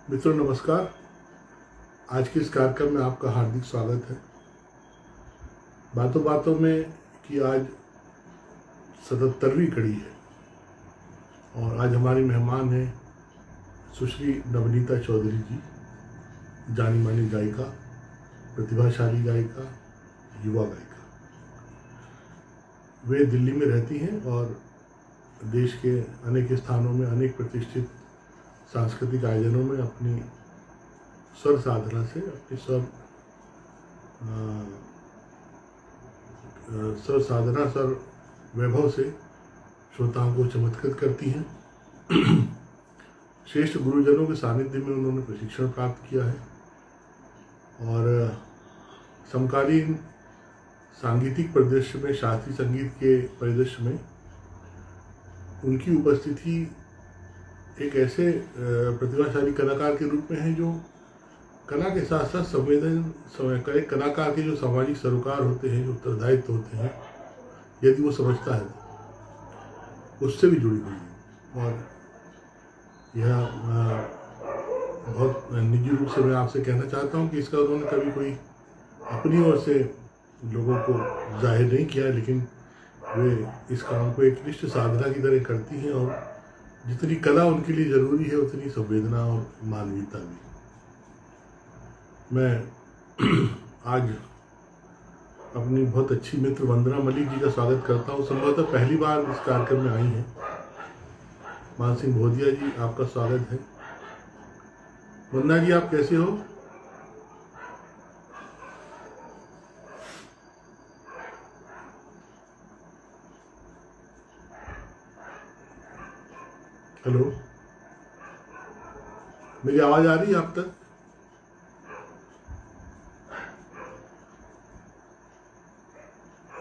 मित्रों नमस्कार। आज के इस कार्यक्रम में आपका हार्दिक स्वागत है। बातों बातों में कि आज 77वीं कड़ी है और आज हमारी मेहमान हैं सुश्री नवनीता चौधरी जी, जानी मानी गायिका, प्रतिभाशाली गायिका, युवा गायिका। वे दिल्ली में रहती हैं और देश के अनेक स्थानों में अनेक प्रतिष्ठित सांस्कृतिक आयोजनों में अपनी स्वर साधना से, अपनी स्वर वैभव से श्रोताओं को चमत्कृत करती हैं। श्रेष्ठ गुरुजनों के सानिध्य में उन्होंने प्रशिक्षण प्राप्त किया है और समकालीन सांगीतिक परिदृश्य में, शास्त्रीय संगीत के परिदृश्य में उनकी उपस्थिति एक ऐसे प्रतिभाशाली कलाकार के रूप में है जो कला के साथ साथ एक कलाकार के जो सामाजिक सरोकार होते हैं, जो उत्तरदायित्व होते हैं, यदि वो समझता है उससे भी जुड़ी हुई है। और यह बहुत निजी रूप से मैं आपसे कहना चाहता हूँ कि इसका उन्होंने कभी कोई अपनी ओर से लोगों को जाहिर नहीं किया है, लेकिन वे इस काम को एक निष्ठ साधना की तरह करती हैं और जितनी कला उनके लिए ज़रूरी है उतनी संवेदना और मानवीयता भी। मैं आज अपनी बहुत अच्छी मित्र वंदना मलिक जी का स्वागत करता हूँ। संभवतः पहली बार इस कार्यक्रम में आई हैं। मान सिंह भोदिया जी, आपका स्वागत है। वंदना जी, आप कैसे हो? हेलो, मेरी आवाज आ रही है आप तक?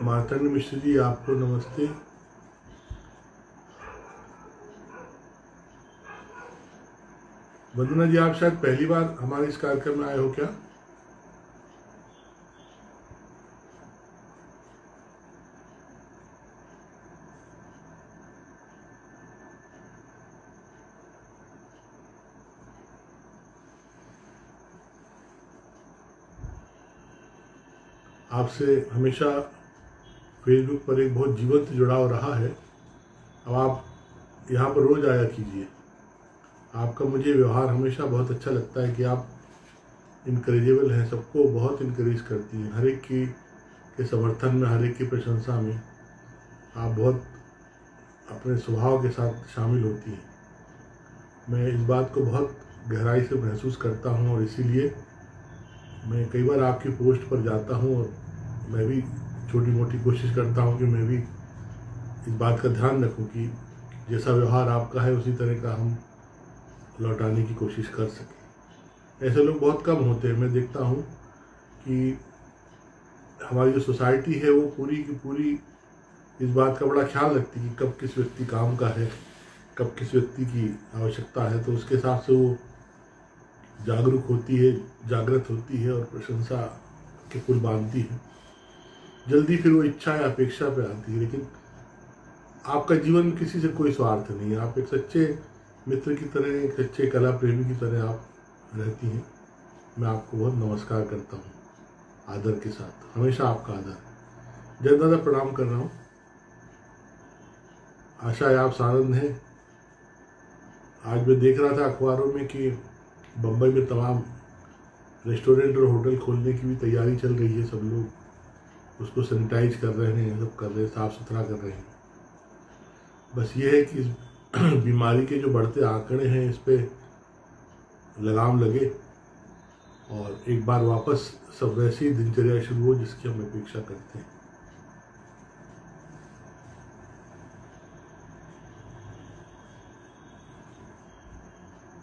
मार्तंड मिश्र जी, आपको नमस्ते। वंदना जी, आप शायद पहली बार हमारे इस कार्यक्रम में आए हो क्या? आपसे हमेशा फेसबुक पर एक बहुत जीवंत जुड़ाव रहा है। अब आप यहाँ पर रोज आया कीजिए। आपका मुझे व्यवहार हमेशा बहुत अच्छा लगता है कि आप इनकरेजेबल हैं, सबको बहुत इनकरेज करती हैं, हर एक की के समर्थन में, हर एक की प्रशंसा में आप बहुत अपने स्वभाव के साथ शामिल होती हैं। मैं इस बात को बहुत गहराई से महसूस करता हूँ और इसीलिए मैं कई बार आपकी पोस्ट पर जाता हूँ और मैं भी छोटी मोटी कोशिश करता हूँ कि मैं भी इस बात का ध्यान रखूँ कि जैसा व्यवहार आपका है उसी तरह का हम लौटाने की कोशिश कर सकें। ऐसे लोग बहुत कम होते हैं। मैं देखता हूँ कि हमारी जो सोसाइटी है वो पूरी की पूरी इस बात का बड़ा ख्याल रखती है कि कब किस व्यक्ति काम का है, कब किस व्यक्ति की आवश्यकता है, तो उसके हिसाब से वो जागरूक होती है, जागृत होती है और प्रशंसा के पुल बांधती है। जल्दी फिर वो इच्छा या अपेक्षा पे आती है। लेकिन आपका जीवन में किसी से कोई स्वार्थ नहीं है। आप एक सच्चे मित्र की तरह, एक सच्चे कला प्रेमी की तरह आप रहती हैं। मैं आपको बहुत नमस्कार करता हूँ, आदर के साथ। हमेशा आपका आदर है। जय दादा, प्रणाम कर रहा हूँ। आशा है आप सानंद हैं। आज मैं देख रहा था अखबारों में कि बम्बई में तमाम रेस्टोरेंट और होटल खोलने की भी तैयारी चल रही है। सब लोग उसको सैनिटाइज कर रहे हैं, सब कर रहे हैं, साफ सुथरा कर रहे हैं। बस ये है कि इस बीमारी के जो बढ़ते आंकड़े हैं इस पे लगाम लगे और एक बार वापस सब वैसी दिनचर्या शुरू हो जिसकी हम अपेक्षा करते हैं।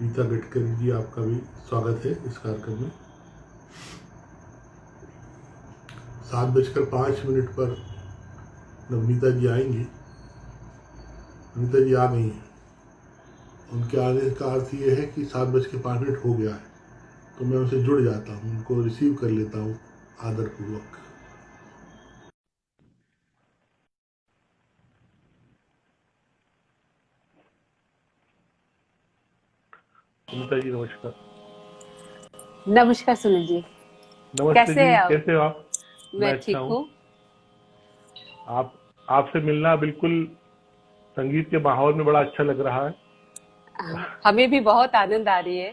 रीता गडकरी जी, आपका भी स्वागत है इस कार्यक्रम में। 7:05 पर नवनीता जी आएंगी। नवनीता जी आ गई हैं। उनके आने का अर्थ ये है कि 7:05 हो गया है, तो मैं उनसे जुड़ जाता हूँ, उनको रिसीव कर लेता हूँ आदरपूर्वक। नवनीता जी, नमस्कार। नमस्कार सुनील जी। नमस्ते कैसे जी, हैं आप? कैसे हो आप? मैं मैं अच्छा ठीक हूँ। हूँ। आप आपसे मिलना बिल्कुल संगीत के माहौल में बड़ा अच्छा लग रहा है। हमें भी बहुत आनंद आ रही है।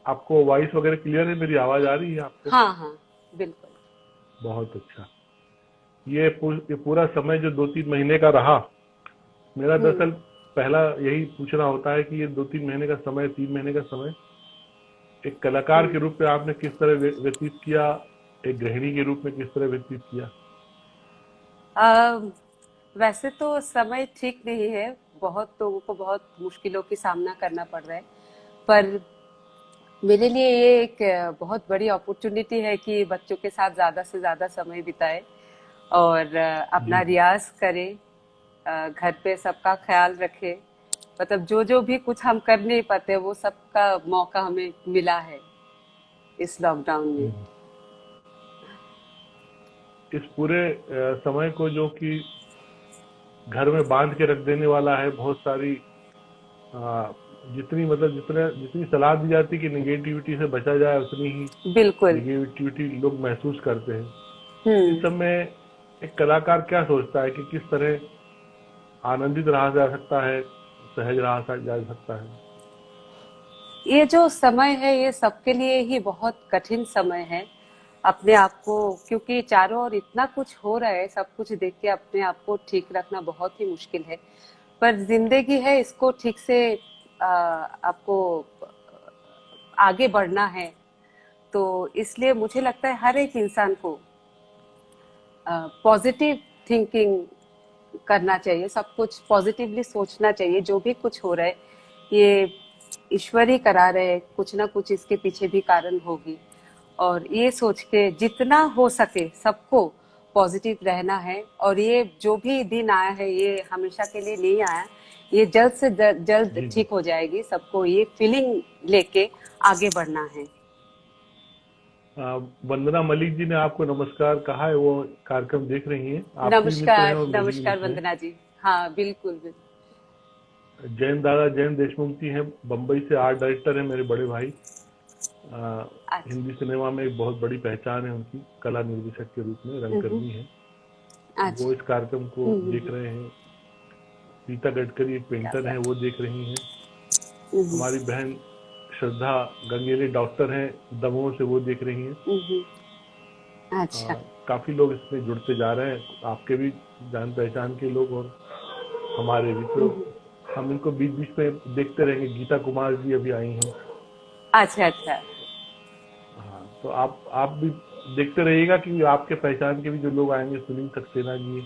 आपको वॉइस वगैरह क्लियर है? मेरी आवाज आ रही है आपको? हाँ हाँ, बिल्कुल। बहुत अच्छा। ये पूरा समय जो 2-3 महीने का रहा, मेरा हम्म। दरअसल पहला यही पूछना होता है कि ये 2-3 महीने का समय, 3 महीने का समय एक कलाकार हम्म। के रूप में आपने किस तरह व्यतीत किया, एक गृहिणी के रूप में किस तरह व्यतीत किया? अ, वैसे तो समय ठीक नहीं है। बहुत लोगों को बहुत मुश्किलों की सामना करना पड़ रहा है। पर मेरे लिए ये एक बहुत बड़ी अपॉर्चुनिटी है कि बच्चों के साथ ज्यादा से ज्यादा समय बिताए और अपना जी जी। रियाज करे। घर पे सबका ख्याल रखे। मतलब जो जो भी कुछ हम कर नहीं पाते वो सबका मौका हमें मिला है इस लॉकडाउन में। हम्म। इस पूरे समय को जो कि घर में बांध के रख देने वाला है, बहुत सारी आ, जितनी सलाह दी जाती है कि निगेटिविटी से बचा जाए, उतनी ही बिल्कुल। निगेटिविटी लोग महसूस करते हैं। इस हम्म। समय एक कलाकार क्या सोचता है कि किस तरह आनंदित रहा जा सकता है, सहज रहा जा सकता है? ये जो समय है ये सबके लिए ही बहुत कठिन समय है। अपने आप को, क्योंकि चारों ओर इतना कुछ हो रहा है, सब कुछ देख के अपने आप को ठीक रखना बहुत ही मुश्किल है। पर जिंदगी है, इसको ठीक से आपको आगे बढ़ना है। तो इसलिए मुझे लगता है हर एक इंसान को पॉजिटिव थिंकिंग करना चाहिए। सब कुछ पॉजिटिवली सोचना चाहिए। जो भी कुछ हो रहा है ये ईश्वर ही करा रहे हैं, कुछ ना कुछ इसके पीछे भी कारण होगी। और ये सोच के जितना हो सके सबको पॉजिटिव रहना है। और ये जो भी दिन आया है ये हमेशा के लिए नहीं आया। ये जल्द से जल्द जी जी। ठीक हो जाएगी। सबको ये फीलिंग लेके आगे बढ़ना है। वंदना मलिक जी ने आपको नमस्कार कहा है, वो कार्यक्रम देख रही हैं, आप भी मित्र हैं नमस्कार और मेरे भी नमस्कार मित्र हैं। वंदना जी। हाँ बिल्कुल बिल्कुल। जैन देशमुख जी हैं, बम्बई से आर्ट डायरेक्टर हैं, मेरे बड़े भाई। आ, अच्छा। हिंदी सिनेमा में एक बहुत बड़ी पहचान है उनकी, कला निर्देशक के रूप में हम्म। रंगकर्मी है। वो अच्छा। इस कार्यक्रम को देख हम्म। रहे हैं। रीता गडकरी एक क्या पेंटर हैं, बात। वो देख रही हैं। हम्म। हमारी बहन श्रद्धा गंगेले डॉक्टर हैं दमोह से, वो देख रही हैं। हम्म। अच्छा। काफी लोग इसमें जुड़ते जा रहे हैं, आपके भी जान पहचान के लोग और हमारे भी। तो हम्म। हम इनको बीच बीच में देखते रहेंगे। गीता कुमार जी अभी आई हैं। अच्छा अच्छा। हाँ, तो आप भी देखते रहिएगा कि आपके पहचान के भी जो लोग आएंगे, सुनील सक्सेना जी,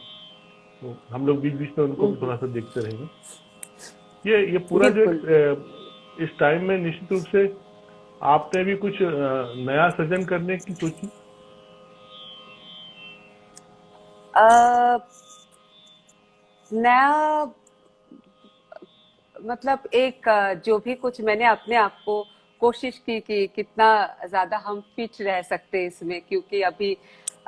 तो हम लोग बीच बीच में उनको भी हम्म। थोड़ा सा देखते रहेंगे। ये पूरा जो बिल्कुल। इस टाइम में निश्चित रूप से आपने भी कुछ नया सृजन करने की सोची? अ, नया मतलब एक जो भी कुछ मैंने अपने आप को कोशिश की कि कितना ज्यादा हम फिट रह सकते हैं इसमें, क्योंकि अभी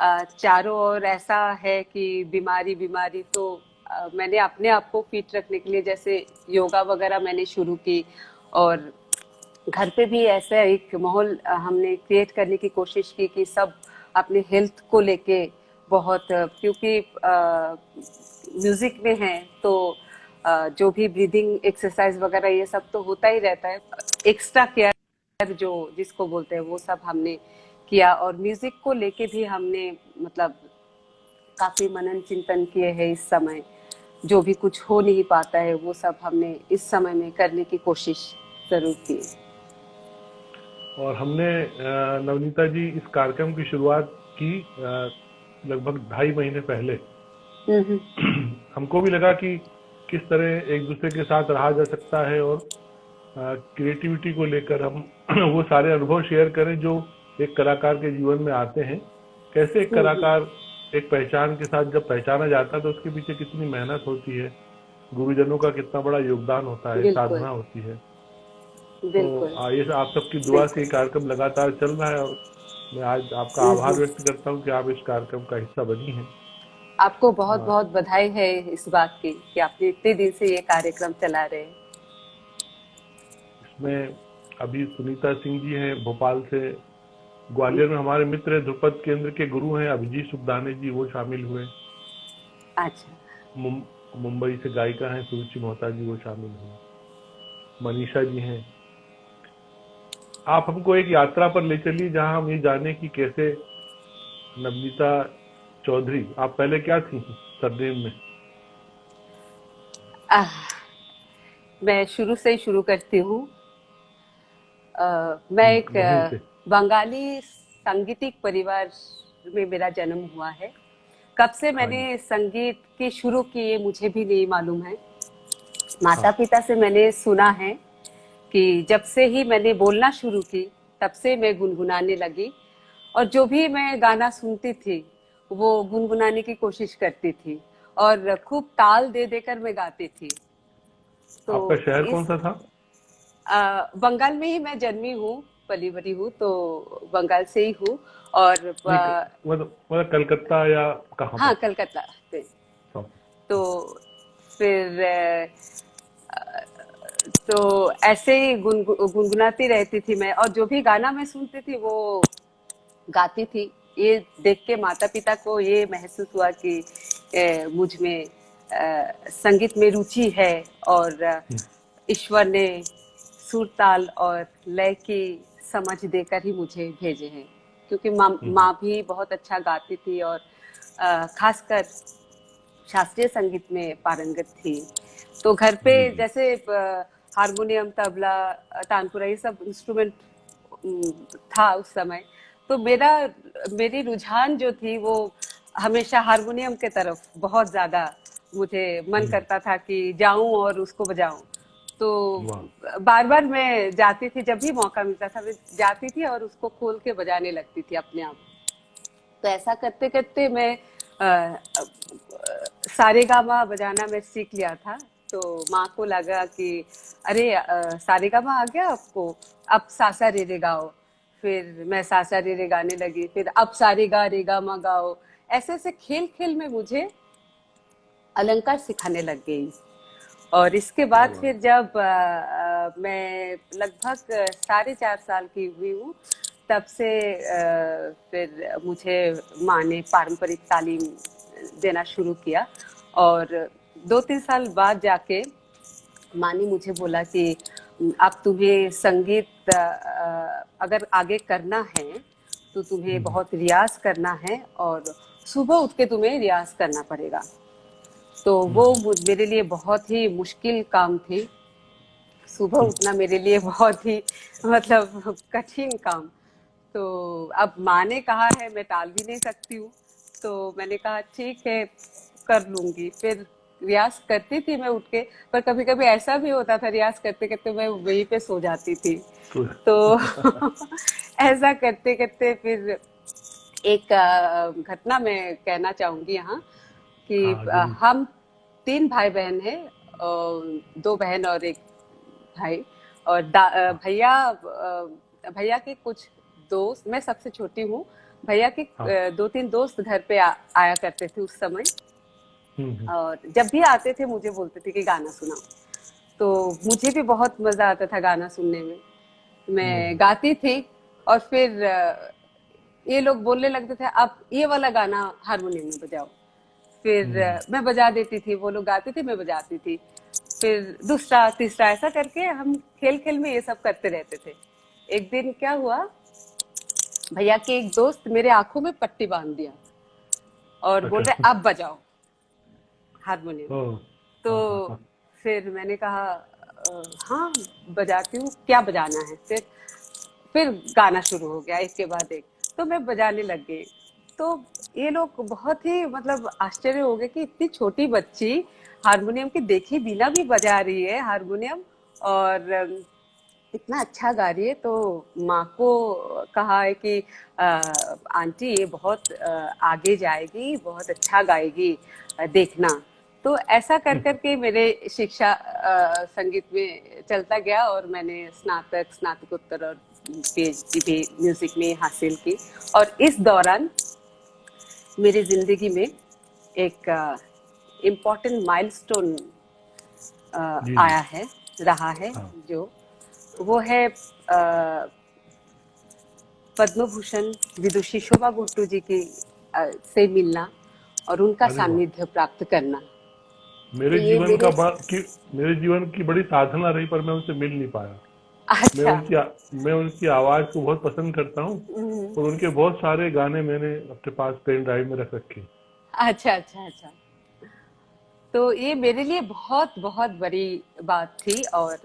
चारों ओर ऐसा है कि बीमारी बीमारी। तो मैंने अपने आप को फिट रखने के लिए जैसे योगा वगैरह मैंने शुरू की। और घर पे भी ऐसा एक माहौल हमने क्रिएट करने की कोशिश की कि सब अपने हेल्थ को लेके बहुत क्योंकि म्यूजिक में है तो जो भी ब्रीदिंग एक्सरसाइज वगैरह ये सब तो होता ही रहता है। एक्स्ट्रा केयर जो जिसको बोलते हैं वो सब हमने किया। और म्यूजिक को लेके भी हमने मतलब काफी मनन चिंतन किए हैं इस समय। जो भी कुछ हो नहीं पाता है वो सब हमने इस समय में करने की कोशिश जरूर की। और हमने नवनीता जी इस कार्यक्रम की शुरुआत की लगभग 2.5 महीने पहले। हम्म। हमको भी लगा कि किस तरह एक दूसरे के साथ रहा जा सकता है और क्रिएटिविटी को लेकर हम वो सारे अनुभव शेयर करें जो एक कलाकार के जीवन में आते हैं। कैसे एक हम्म। कलाकार एक पहचान के साथ जब पहचाना जाता है तो उसके पीछे कितनी मेहनत होती है, गुरुजनों का कितना बड़ा योगदान होता है, बिल्कुल साधना होती है। तो बिल्कुल। ये आप सबकी दुआ से बिल्कुल। ये कार्यक्रम लगातार चल रहा है और मैं आज आपका आभार हम्म। व्यक्त करता हूँ कि आप इस कार्यक्रम का हिस्सा बनी हैं। आपको बहुत अ, बहुत बधाई है इस बात की कि आपने इतने दिन से ये कार्यक्रम चला रहे हैं। इसमें अभी सुनीता सिंह जी हैं भोपाल से। ग्वालियर में हमारे मित्र हैं, ध्रुपद केंद्र के गुरु हैं अभिजीत सुखदाने जी, वो शामिल हुए। अच्छा। मुंबई से गायिका हैं सुरुचि मोहता जी, वो शामिल हुए। मनीषा जी हैं। आप हमको एक यात्रा पर ले चलिए जहां हम ये जाने की कैसे नवनीता चौधरी, आप पहले क्या थी सरनेम में? आह, मैं शुरू से ही शुरू करती हूँ। मैं एक वहीं से। बंगाली सांगीतिक परिवार में मेरा जन्म हुआ है। कब से हाँ मैंने जी। संगीत की शुरू की ये मुझे भी नहीं मालूम है। हाँ। माता पिता से मैंने सुना है कि जब से ही मैंने बोलना शुरू की तब से मैं गुनगुनाने लगी, और जो भी मैं गाना सुनती थी वो गुनगुनाने की कोशिश करती थी, और खूब ताल दे देकर मैं गाती थी। तो आपका शहर कौन इस सा था? बंगाल में ही मैं जन्मी हूँ, पली बड़ी हूँ, तो बंगाल से ही हूँ। और नहीं, मतलब कलकत्ता या कहाँ हाँ, पर? कलकत्ता से। हाँ। तो फिर तो ऐसे ही गुनगुनाती रहती थी मैं, और जो भी गाना मैं सुनती थी वो गाती थी। ये देख के माता पिता को ये महसूस हुआ कि मुझ में संगीत में रुचि है, और ईश्वर ने सुर ताल और लय की समझ देकर ही मुझे भेजे हैं। क्योंकि माँ भी बहुत अच्छा गाती थी, और खासकर शास्त्रीय संगीत में पारंगत थी। तो घर पे जी जी। जैसे हारमोनियम, तबला, तानपुरा, ये सब इंस्ट्रूमेंट था उस समय। तो मेरी रुझान जो थी वो हमेशा हारमोनियम के तरफ बहुत ज्यादा, मुझे मन करता था कि जाऊं और उसको बजाऊं। तो वाह। बार बार मैं जाती थी, जब भी मौका मिलता था मैं जाती थी और उसको खोल के बजाने लगती थी अपने आप। तो ऐसा करते करते मैं सारेगामा बजाना मैं सीख लिया था। तो माँ को लगा कि अरे सारेगामा आ गया आपको, अब सासा रे रे गाओ। फिर मैं सासा रे रे गाने लगी, फिर अब सारे गा रे गा मा गाओ। ऐसे ऐसे खेल खेल में मुझे अलंकार सिखाने लग गई। और इसके क्या बाद बात। फिर जब मैं लगभग 4.5 साल की हुई हूँ, तब से फिर मुझे माँ ने पारंपरिक तालीम देना शुरू किया। और 2-3 साल बाद जाके माँ ने मुझे बोला कि अब तुम्हें संगीत अगर आगे करना है तो तुम्हें बहुत रियाज करना है, और सुबह उठ के तुम्हें रियाज करना पड़ेगा। तो वो मेरे लिए बहुत ही मुश्किल काम थी। सुबह उठना मेरे लिए बहुत ही मतलब कठिन काम। तो अब माँ ने कहा है, मैं टाल भी नहीं सकती हूँ। तो मैंने कहा ठीक है, कर लूंगी। फिर रियाज करती थी मैं उठ के, पर कभी कभी ऐसा भी होता था रियाज करते करते मैं वहीं पे सो जाती थी। तो तो ऐसा करते करते फिर एक घटना मैं कहना चाहूंगी यहाँ कि हाँ जरूर। हम 3 भाई बहन हैं, 2 बहन और एक भाई। और हाँ भैया के कुछ दोस्त, मैं सबसे छोटी हूँ। भैया के हाँ। 2-3 दोस्त घर पे आया करते थे उस समय। हम्म। और जब भी आते थे मुझे बोलते थे कि गाना सुनाओ। तो मुझे भी बहुत मजा आता था गाना सुनने में। मैं गाती थी, और फिर ये लोग बोलने लगते थे अब ये वाला गाना हारमोनियम में बजाओ। फिर मैं बजा देती थी, वो लोग गाते थे मैं बजाती थी। फिर दूसरा तीसरा ऐसा करके हम खेल खेल में ये सब करते रहते थे। एक दिन क्या हुआ, भैया के एक दोस्त मेरे आंखों में पट्टी बांध दिया और बोल अच्छा। रहे अब बजाओ हारमोनियम। ओ। तो हाँ हाँ हाँ। फिर मैंने कहा हाँ बजाती हूँ, क्या बजाना है। फिर गाना शुरू हो गया एक के बाद एक, तो मैं बजाने लग गई। तो ये लोग बहुत ही मतलब आश्चर्य हो गए कि इतनी छोटी बच्ची हारमोनियम की देखे बिना भी बजा रही है हारमोनियम, और इतना अच्छा गा रही है। तो माँ को कहा है कि आंटी ये बहुत आगे जाएगी, बहुत अच्छा गाएगी, देखना। तो ऐसा कर कर के मेरे शिक्षा संगीत में चलता गया, और मैंने स्नातक, स्नातकोत्तर और पीएचडी भी म्यूजिक में हासिल की। और इस दौरान मेरी जिंदगी में एक इम्पोर्टेंट माइलस्टोन जी जी। आया है, रहा है। हाँ। जो वो है पद्म भूषण विदुषी शोभा गुट्टू जी की से मिलना और उनका अरे वाह। सानिध्य प्राप्त करना। तो मेरे ये जीवन का मेरे मेरे जीवन की बड़ी साधना रही, पर मैं उनसे मिल नहीं पाया। मैं अच्छा। उनकी मैं उनकी आवाज को बहुत पसंद करता हूँ, हम्म, और उनके बहुत सारे गाने मैंने अपने पास पेन ड्राइव में रख रखे हैं। अच्छा अच्छा अच्छा। तो ये मेरे लिए बहुत बहुत बड़ी बात थी। और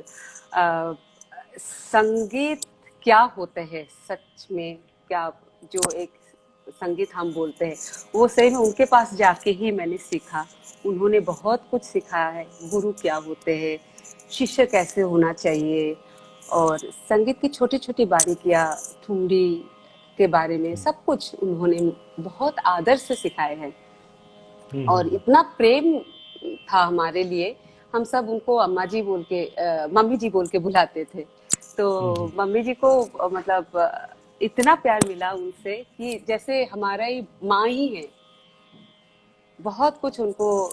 अ, संगीत क्या होते हैं सच में, क्या जो एक संगीत हम बोलते हैं, वो सही में उनके पास जाके ही मैंने सीखा। उन्होंने बहुत कुछ सिखाया है, गुरु क्या होते हैं, शिष्य कैसे होना चाहिए, और संगीत की छोटी छोटी बारीकियां, ठुमरी के बारे में हम्म, सब कुछ उन्होंने बहुत आदर से सिखाए हैं। और हम्म, इतना प्रेम था हमारे लिए। हम सब उनको अम्मा जी बोल के मम्मी जी बोल के बुलाते थे। तो हम्म, मम्मी जी को मतलब इतना प्यार मिला उनसे कि जैसे हमारा ही माँ ही है। बहुत कुछ उनको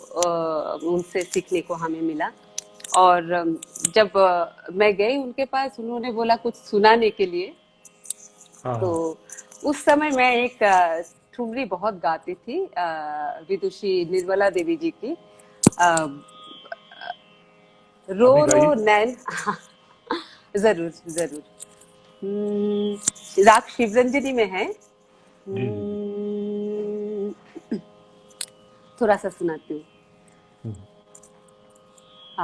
उनसे सीखने को हमें मिला। और जब मैं गई उनके पास, उन्होंने बोला कुछ सुनाने के लिए। हाँ, तो हाँ। उस समय मैं एक ठुमरी बहुत गाती थी, विदुषी निर्मला देवी जी की, अ, रो अभी रो गाइए। नैन। जरूर जरूर। राग शिवरंजनी में है। जी, जी, जी। हम्म, थोड़ा सा सुनाती हूँ। हम्म, आ,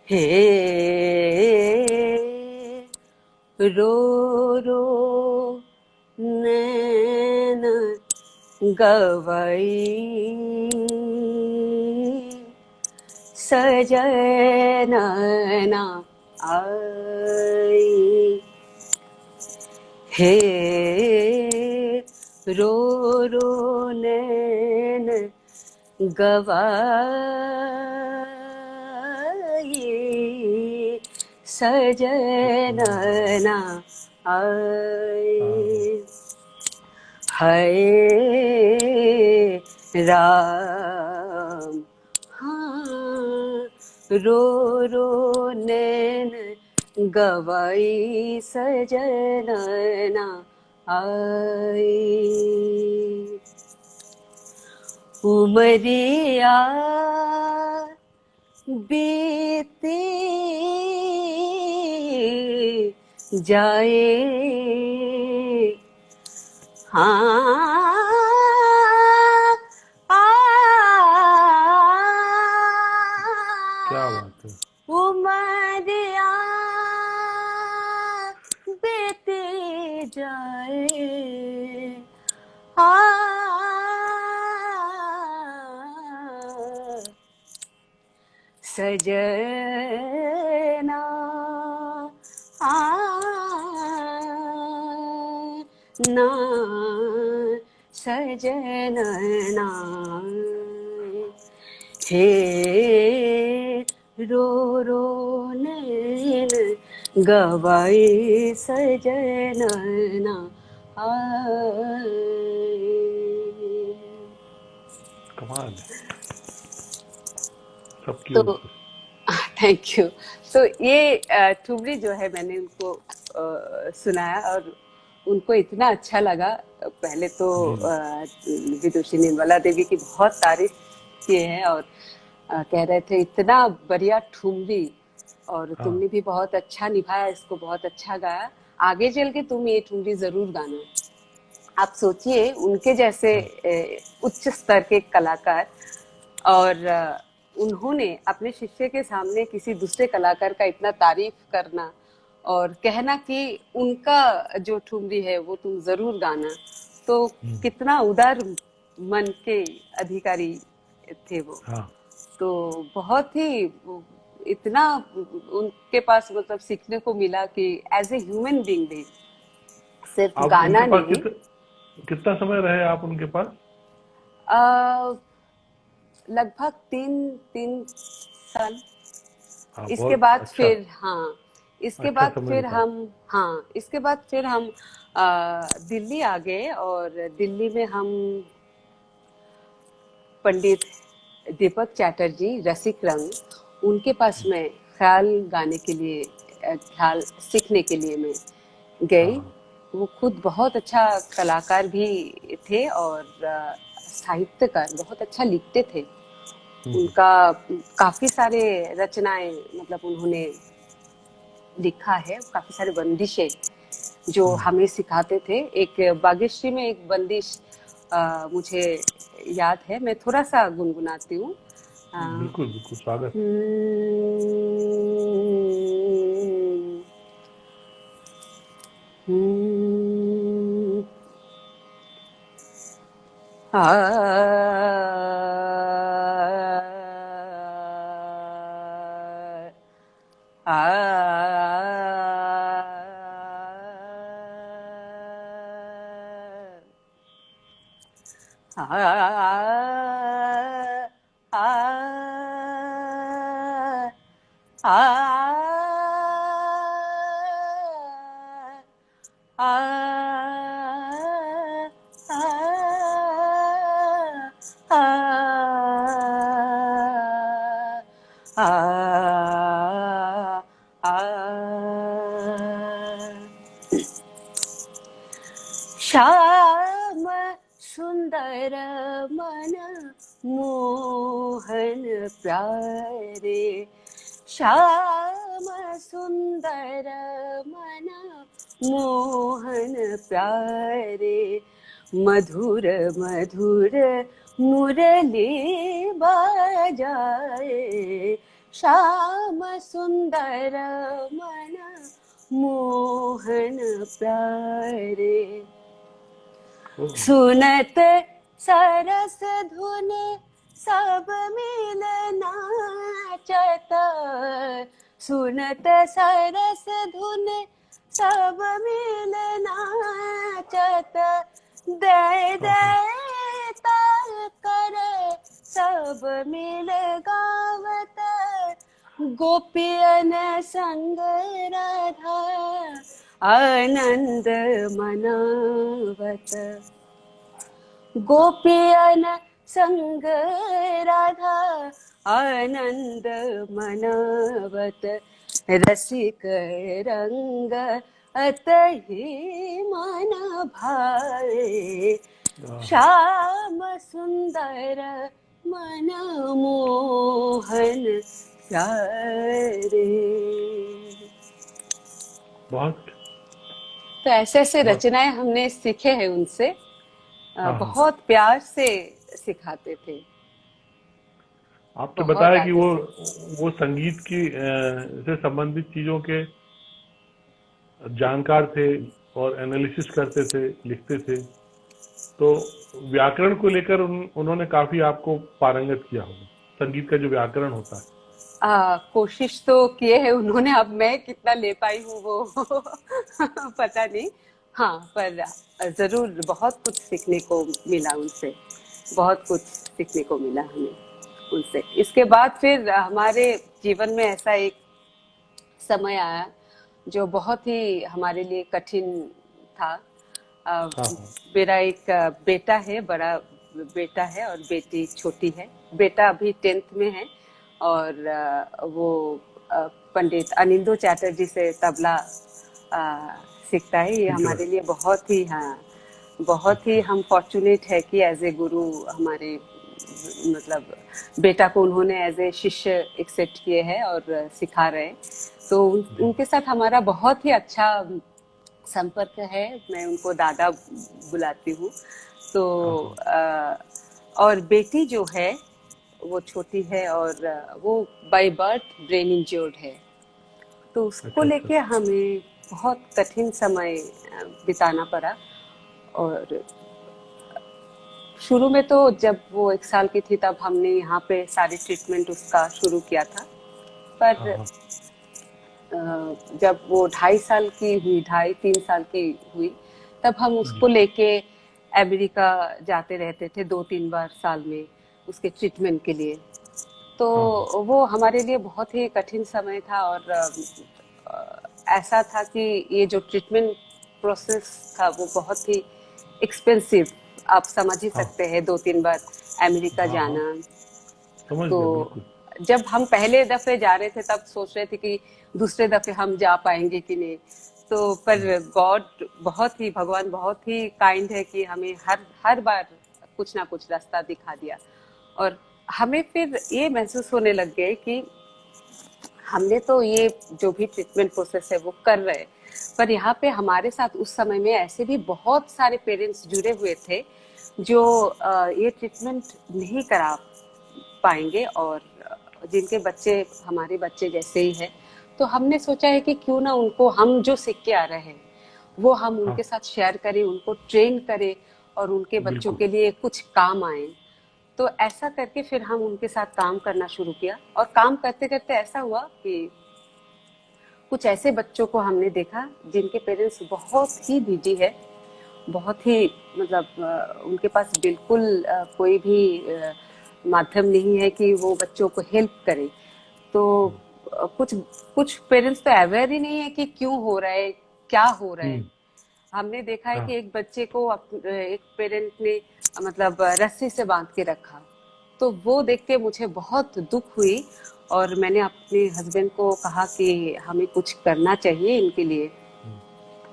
हे रो रो नैन गवई सजनना आई। हे रो रो नैन गवाई सजनना हाँ, आई। हाय राम, हाँ, रो रो नैन गवाई सजनना आई। उमरिया बीती जाए, हाँ, आ, क्या बात है। उमरिया बीती जाए, आ, सजना ना सजनना। हे रो रो नैन गवाई सजनना आए। कमाल है, सबकी ओर तो से। Thank you. तो ये ठुमरी जो है मैंने उनको सुनाया और उनको इतना अच्छा लगा। पहले तो जी, जी। विदुषी निर्मला देवी की बहुत तारीफ किए हैं और कह रहे थे इतना बढ़िया ठुमरी, और हाँ, तुमने भी बहुत अच्छा निभाया इसको, बहुत अच्छा गाया। आगे चल के तुम ये ठुमरी जरूर गाना। आप सोचिए उनके जैसे हाँ। उच्च स्तर के कलाकार, और उन्होंने अपने शिष्य के सामने किसी दूसरे कलाकार का इतना तारीफ करना और कहना कि उनका जो ठुमरी है वो तुम जरूर गाना। तो हम्म, कितना उदार मन के अधिकारी थे वो। हाँ। तो बहुत ही इतना उनके पास मतलब सीखने को मिला कि एज ए ह्यूमन बीइंग भी, सिर्फ आप उनके गाना पास नहीं। कितना समय रहे आप उनके पास? अ, लगभग तीन तीन साल। हाँ, इसके बहुत बाद अच्छा। फिर हाँ, इसके अच्छा बाद समय फिर निकाल। हम, हाँ, इसके बाद फिर हम दिल्ली आ गए, और दिल्ली में हम पंडित दीपक चैटर्जी, रसिक रंग, उनके पास मैं ख्याल गाने के लिए, ख्याल सीखने के लिए मैं गई। हाँ। वो खुद बहुत अच्छा कलाकार भी थे, और साहित्यकार, बहुत अच्छा लिखते थे। हम्म। उनका काफी सारे रचनाएं, मतलब उन्होंने लिखा है, काफी सारे बंदिशें जो हम्म। हमें सिखाते थे। एक बागेश्री में एक बंदिश मुझे याद है, मैं थोड़ा सा गुनगुनाती हूँ। अ, बिल्कुल बिल्कुल स्वागत। हम्म, हम्म, श्याम सुंदर मन मोहन प्यारे, श्याम सुंदर मन मोहन प्यारे, मधुर मधुर मुरली बजाए, श्याम सुंदर मन मोहन प्यारे, ओह, सुनत सरस धुन सब मिल नाचत, सुनत सरस धुन सब मिल नाचत, दे हाँ, हाँ। दे ताल करे सब मिल गावत, गोपियन संग राधा आनंद मनावत, गोपियन संग राधा आनंद मनावत, रसिक रंग अतहि मन भाए, वाह, श्याम सुंदर मन मोहन प्यारे। बहुत तो ऐसे ऐसे बहुत। रचनाएं हमने सीखे हैं उनसे। हाँ, हाँ। बहुत प्यार से सिखाते थे, आपने बहुत बताया कि आदर से। वो संगीत की से संबंधित चीजों के जानकार थे और एनालिसिस करते थे, लिखते थे। तो व्याकरण को लेकर उन्होंने काफी आपको पारंगत किया होगा, संगीत का जो व्याकरण होता है। कोशिश तो किए है उन्होंने, अब मैं कितना ले पाई हूँ वो पता नहीं। हाँ, पर जरूर बहुत कुछ सीखने को मिला उनसे, बहुत कुछ सीखने को मिला हमें उनसे। इसके बाद फिर हमारे जीवन में ऐसा एक समय आया जो बहुत ही हमारे लिए कठिन था। अ, हाँ, हाँ। मेरा एक बेटा है, बड़ा बेटा है, और बेटी छोटी है। बेटा अभी 10th में है, और वो पंडित अनिंदो चैटर्जी से तबला सीखता है। ये सीख रहा हमारे है। लिए बहुत ही, हाँ, बहुत ही अच्छा। हम फॉर्चुनेट है कि एज ए गुरु हमारे, मतलब बेटा को उन्होंने एज ए शिष्य एक्सेप्ट किए हैं और सिखा रहे हैं। तो जी। उनके साथ हमारा बहुत ही अच्छा संपर्क है। मैं उनको दादा बुलाती हूँ। तो हाँ, हाँ। और बेटी जो है वो छोटी है, और वो बाय बर्थ ब्रेन इंज्योर्ड है। तो उसको अच्छा, अच्छा। लेके हमें बहुत कठिन समय बिताना पड़ा। और शुरू में तो जब वो 1 साल की थी तब हमने यहाँ पे सारी ट्रीटमेंट उसका शुरू किया था। हाँ, पर हाँ। जब वो 2.5 साल की हुई, 2.5-3 साल की हुई, तब हम जी। उसको लेके अमेरिका जाते रहते थे 2-3 बार साल में उसके ट्रीटमेंट के लिए। तो हाँ, हाँ। वो हमारे लिए बहुत ही कठिन समय था। और ऐसा था कि ये जो ट्रीटमेंट प्रोसेस था वो बहुत ही एक्सपेंसिव, आप समझ ही हाँ सकते हैं, 2-3 बार अमेरिका हाँ हाँ, जाना। समझ तो गया बिल्कुल। जब हम पहले दफे जा रहे थे तब सोच रहे थे कि दूसरे दफे हम जा पाएंगे कि नहीं। तो पर गॉड बहुत ही, भगवान बहुत ही काइंड है कि हमें हर हर बार कुछ ना कुछ रास्ता दिखा दिया। और हमें फिर ये महसूस होने लग गए कि हमने तो ये जो भी ट्रीटमेंट प्रोसेस है वो कर रहे हैं, पर यहाँ पे हमारे साथ उस समय में ऐसे भी बहुत सारे पेरेंट्स जुड़े हुए थे जो ये ट्रीटमेंट नहीं करा पाएंगे, और जिनके बच्चे हमारे बच्चे जैसे ही है। तो हमने सोचा है कि क्यों ना उनको हम जो सीख के आ रहे हैं वो हम हाँ उनके साथ शेयर करें, उनको ट्रेन करें और उनके बच्चों बिल्कुल। के लिए कुछ काम आए। तो ऐसा करके फिर हम उनके साथ काम करना शुरू किया, और काम करते करते ऐसा हुआ कि कुछ ऐसे बच्चों को हमने देखा जिनके पेरेंट्स बहुत ही निडी है, बहुत ही मतलब उनके पास बिल्कुल कोई भी माध्यम नहीं है कि वो बच्चों को हेल्प करे। तो कुछ कुछ पेरेंट्स तो अवेयर ही नहीं है कि क्यों हो रहा है, क्या हो रहा है। हम्म। हमने देखा है हाँ कि एक बच्चे को एक पेरेंट ने मतलब रस्सी से बांध के रखा। तो वो देख के मुझे बहुत दुख हुई, और मैंने अपने हस्बैंड को कहा कि हमें कुछ करना चाहिए इनके लिए। हम्म,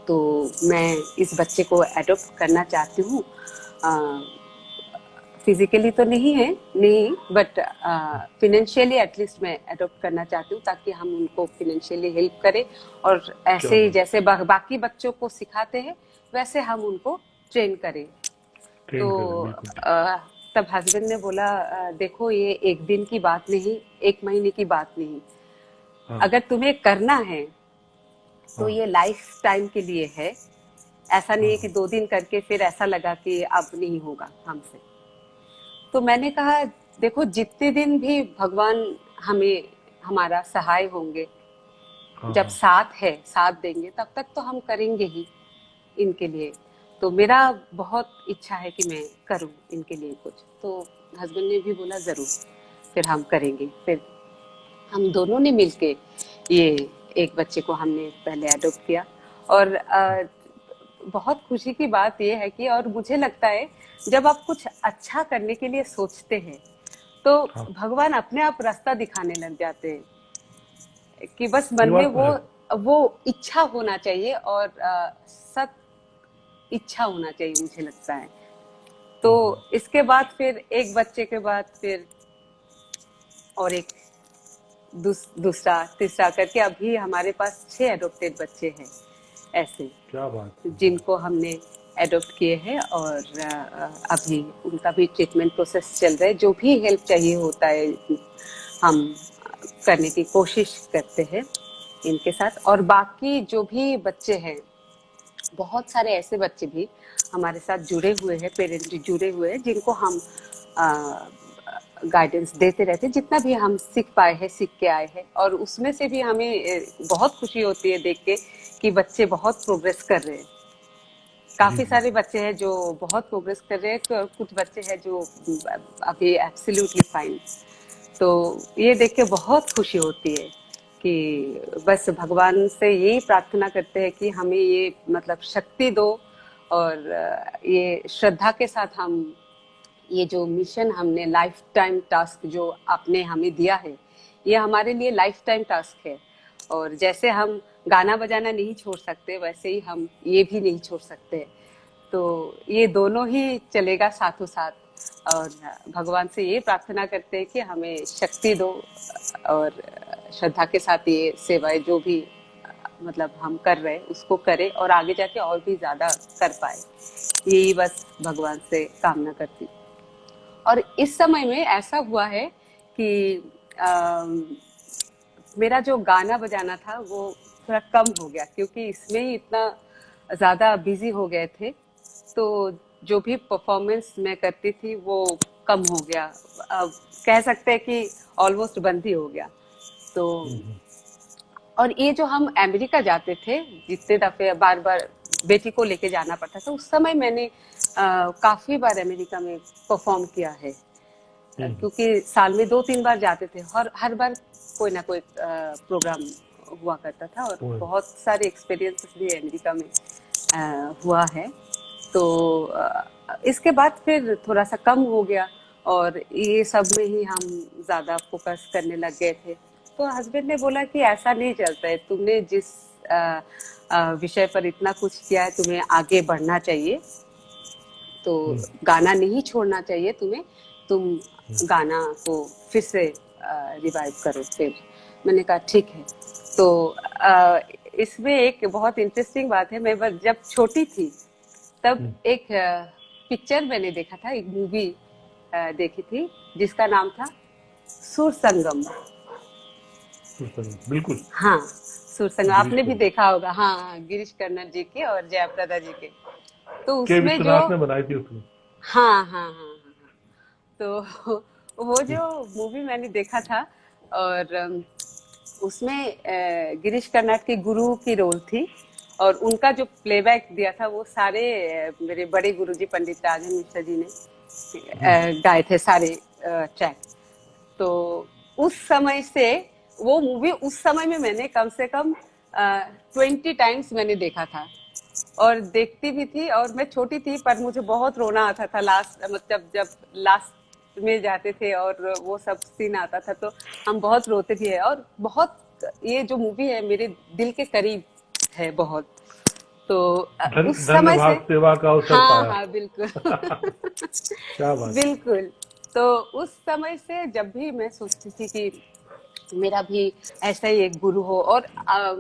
तो मैं इस बच्चे को एडॉप्ट करना चाहती हूँ। फिजिकली तो नहीं है, नहीं, बट फिनेंशियली एटलीस्ट मैं अडॉप्ट करना चाहती हूँ ताकि हम उनको फिनेंशियली हेल्प करें, और क्या ऐसे ही बात, जैसे बाकी बच्चों को सिखाते हैं वैसे हम उनको ट्रेन करें। तो ट्रेन करें बिल्कुल। तब हस्बैंड ने बोला, देखो ये एक दिन की बात नहीं, एक महीने की बात नहीं, हाँ अगर तुम्हें करना है तो हाँ ये लाइफ टाइम के लिए है। ऐसा नहीं हाँ है कि हाँ 2 दिन करके फिर ऐसा लगा कि अब नहीं होगा हमसे। तो मैंने कहा, देखो जितने दिन भी भगवान हमें हमारा सहाय होंगे, हाँ जब हाँ। साथ है, साथ देंगे, तब तक तो हम करेंगे ही इनके लिए। तो मेरा बहुत इच्छा है कि मैं करूं इनके लिए कुछ। तो हस्बैंड ने भी बोला जरूर, फिर हम करेंगे। फिर हम दोनों ने मिलके ये एक बच्चे को हमने पहले अडॉप्ट किया। और बहुत खुशी की बात यह है कि, और मुझे लगता है जब आप कुछ अच्छा करने के लिए सोचते हैं तो हाँ, भगवान अपने आप रास्ता दिखाने लग जाते हैं, कि बस ये मन में बात तो है। वो इच्छा होना चाहिए, और सत इच्छा होना चाहिए, मुझे लगता है। तो इसके बाद फिर एक बच्चे के बाद फिर और एक दूसरा तीसरा करके अभी हमारे पास 6 अडोप्टेड बच्चे हैं ऐसे, क्या बात है। जिनको हमने एडॉप्ट किए हैं। और अभी उनका भी ट्रीटमेंट प्रोसेस चल रहा है। जो भी हेल्प चाहिए होता है हम करने की कोशिश करते हैं इनके साथ। और बाकी जो भी बच्चे हैं, बहुत सारे ऐसे बच्चे भी हमारे साथ जुड़े हुए हैं, पेरेंट्स भी जुड़े हुए हैं, जिनको हम गाइडेंस देते रहते हैं, जितना भी हम सीख पाए हैं, सीख के आए हैं। और उसमें से भी हमें बहुत खुशी होती है देख के कि बच्चे बहुत प्रोग्रेस कर रहे हैं। जी काफी जी। सारे बच्चे हैं जो बहुत प्रोग्रेस कर रहे हैं, और कुछ बच्चे हैं जो अभी एब्सोल्युटली फाइन। तो ये देख के बहुत खुशी होती है कि बस भगवान से यही प्रार्थना करते हैं कि हमें ये मतलब शक्ति दो, और ये श्रद्धा के साथ हम ये जो मिशन हमने लाइफ टाइम टास्क जो आपने हमें दिया है, ये हमारे लिए लाइफ टाइम टास्क है। और जैसे हम गाना बजाना नहीं छोड़ सकते, वैसे ही हम ये भी नहीं छोड़ सकते। तो ये दोनों ही चलेगा साथों साथ। और भगवान से ये प्रार्थना करते हैं कि हमें शक्ति दो, और श्रद्धा के साथ ये सेवाएं जो भी मतलब हम कर रहे हैं उसको करें, और आगे जाके और भी ज्यादा कर पाए। यही बस भगवान से कामना करती हूँ। और इस समय में ऐसा हुआ है कि मेरा जो गाना बजाना था वो थोड़ा कम हो गया, क्योंकि इसमें ही इतना ज्यादा बिजी हो गए थे। तो जो भी परफॉर्मेंस मैं करती थी वो कम हो गया, अब कह सकते हैं कि ऑलमोस्ट बंद ही हो गया। तो हम्म। और ये जो हम अमेरिका जाते थे, जितने दफे बार बार बेटी को लेके जाना पड़ता था, उस समय मैंने काफी बार अमेरिका में परफॉर्म किया है। हम्म। क्योंकि साल में 2-3 बार जाते थे, हर हर बार कोई ना कोई प्रोग्राम हुआ करता था और ओए, बहुत सारे एक्सपीरियंसेस भी अमेरिका में हुआ है। तो इसके बाद फिर थोड़ा सा कम हो गया और ये सब में ही हम ज्यादा फोकस करने लग गए थे। तो हस्बैंड ने बोला कि ऐसा नहीं चलता है, तुमने जिस विषय पर इतना कुछ किया है तुम्हें आगे बढ़ना चाहिए, तो हम्म, गाना नहीं छोड़ना चाहिए तुम्हें, तुम हम्म, गाना को फिर से रिवाइव करो। फिर मैंने कहा ठीक है। तो इसमें एक बहुत इंटरेस्टिंग बात है, मैं जब छोटी थी तब हम्म, एक पिक्चर मैंने देखा था, एक मूवी देखी थी जिसका नाम था सुर संगम। बिल्कुल। हाँ, सुर संगम गिरीश आपने भी कर्नाड, देखा होगा। हाँ हाँ, गिरीश कर्नड जी के और जयाप्रदा जी के। तो के उसमें जो विश्वनाथ ने बनाई थी उसमें। हाँ हाँ हाँ हाँ, तो वो जो मूवी मैंने देखा था और उसमें गिरीश कर्नाड के गुरु की रोल थी और उनका जो प्लेबैक दिया था वो सारे मेरे बड़े गुरुजी पंडित राजन मिश्र जी ने गाए थे सारे ट्रैक। तो उस समय से वो मूवी उस समय में मैंने कम से कम 20 टाइम्स मैंने देखा था और देखती भी थी। और मैं छोटी थी पर मुझे बहुत रोना आता था लास्ट, मतलब जब लास्ट में जाते थे और वो सब सीन आता था तो हम बहुत रोते भी है। और बहुत ये जो मूवी है मेरे दिल के करीब है बहुत। तो उस धन्य समय से भाग सेवा का अवसर हाँ पाया। हाँ बिल्कुल क्या बात है। बिल्कुल। तो उस समय से जब भी मैं सोचती थी कि मेरा भी ऐसा ही एक गुरु हो और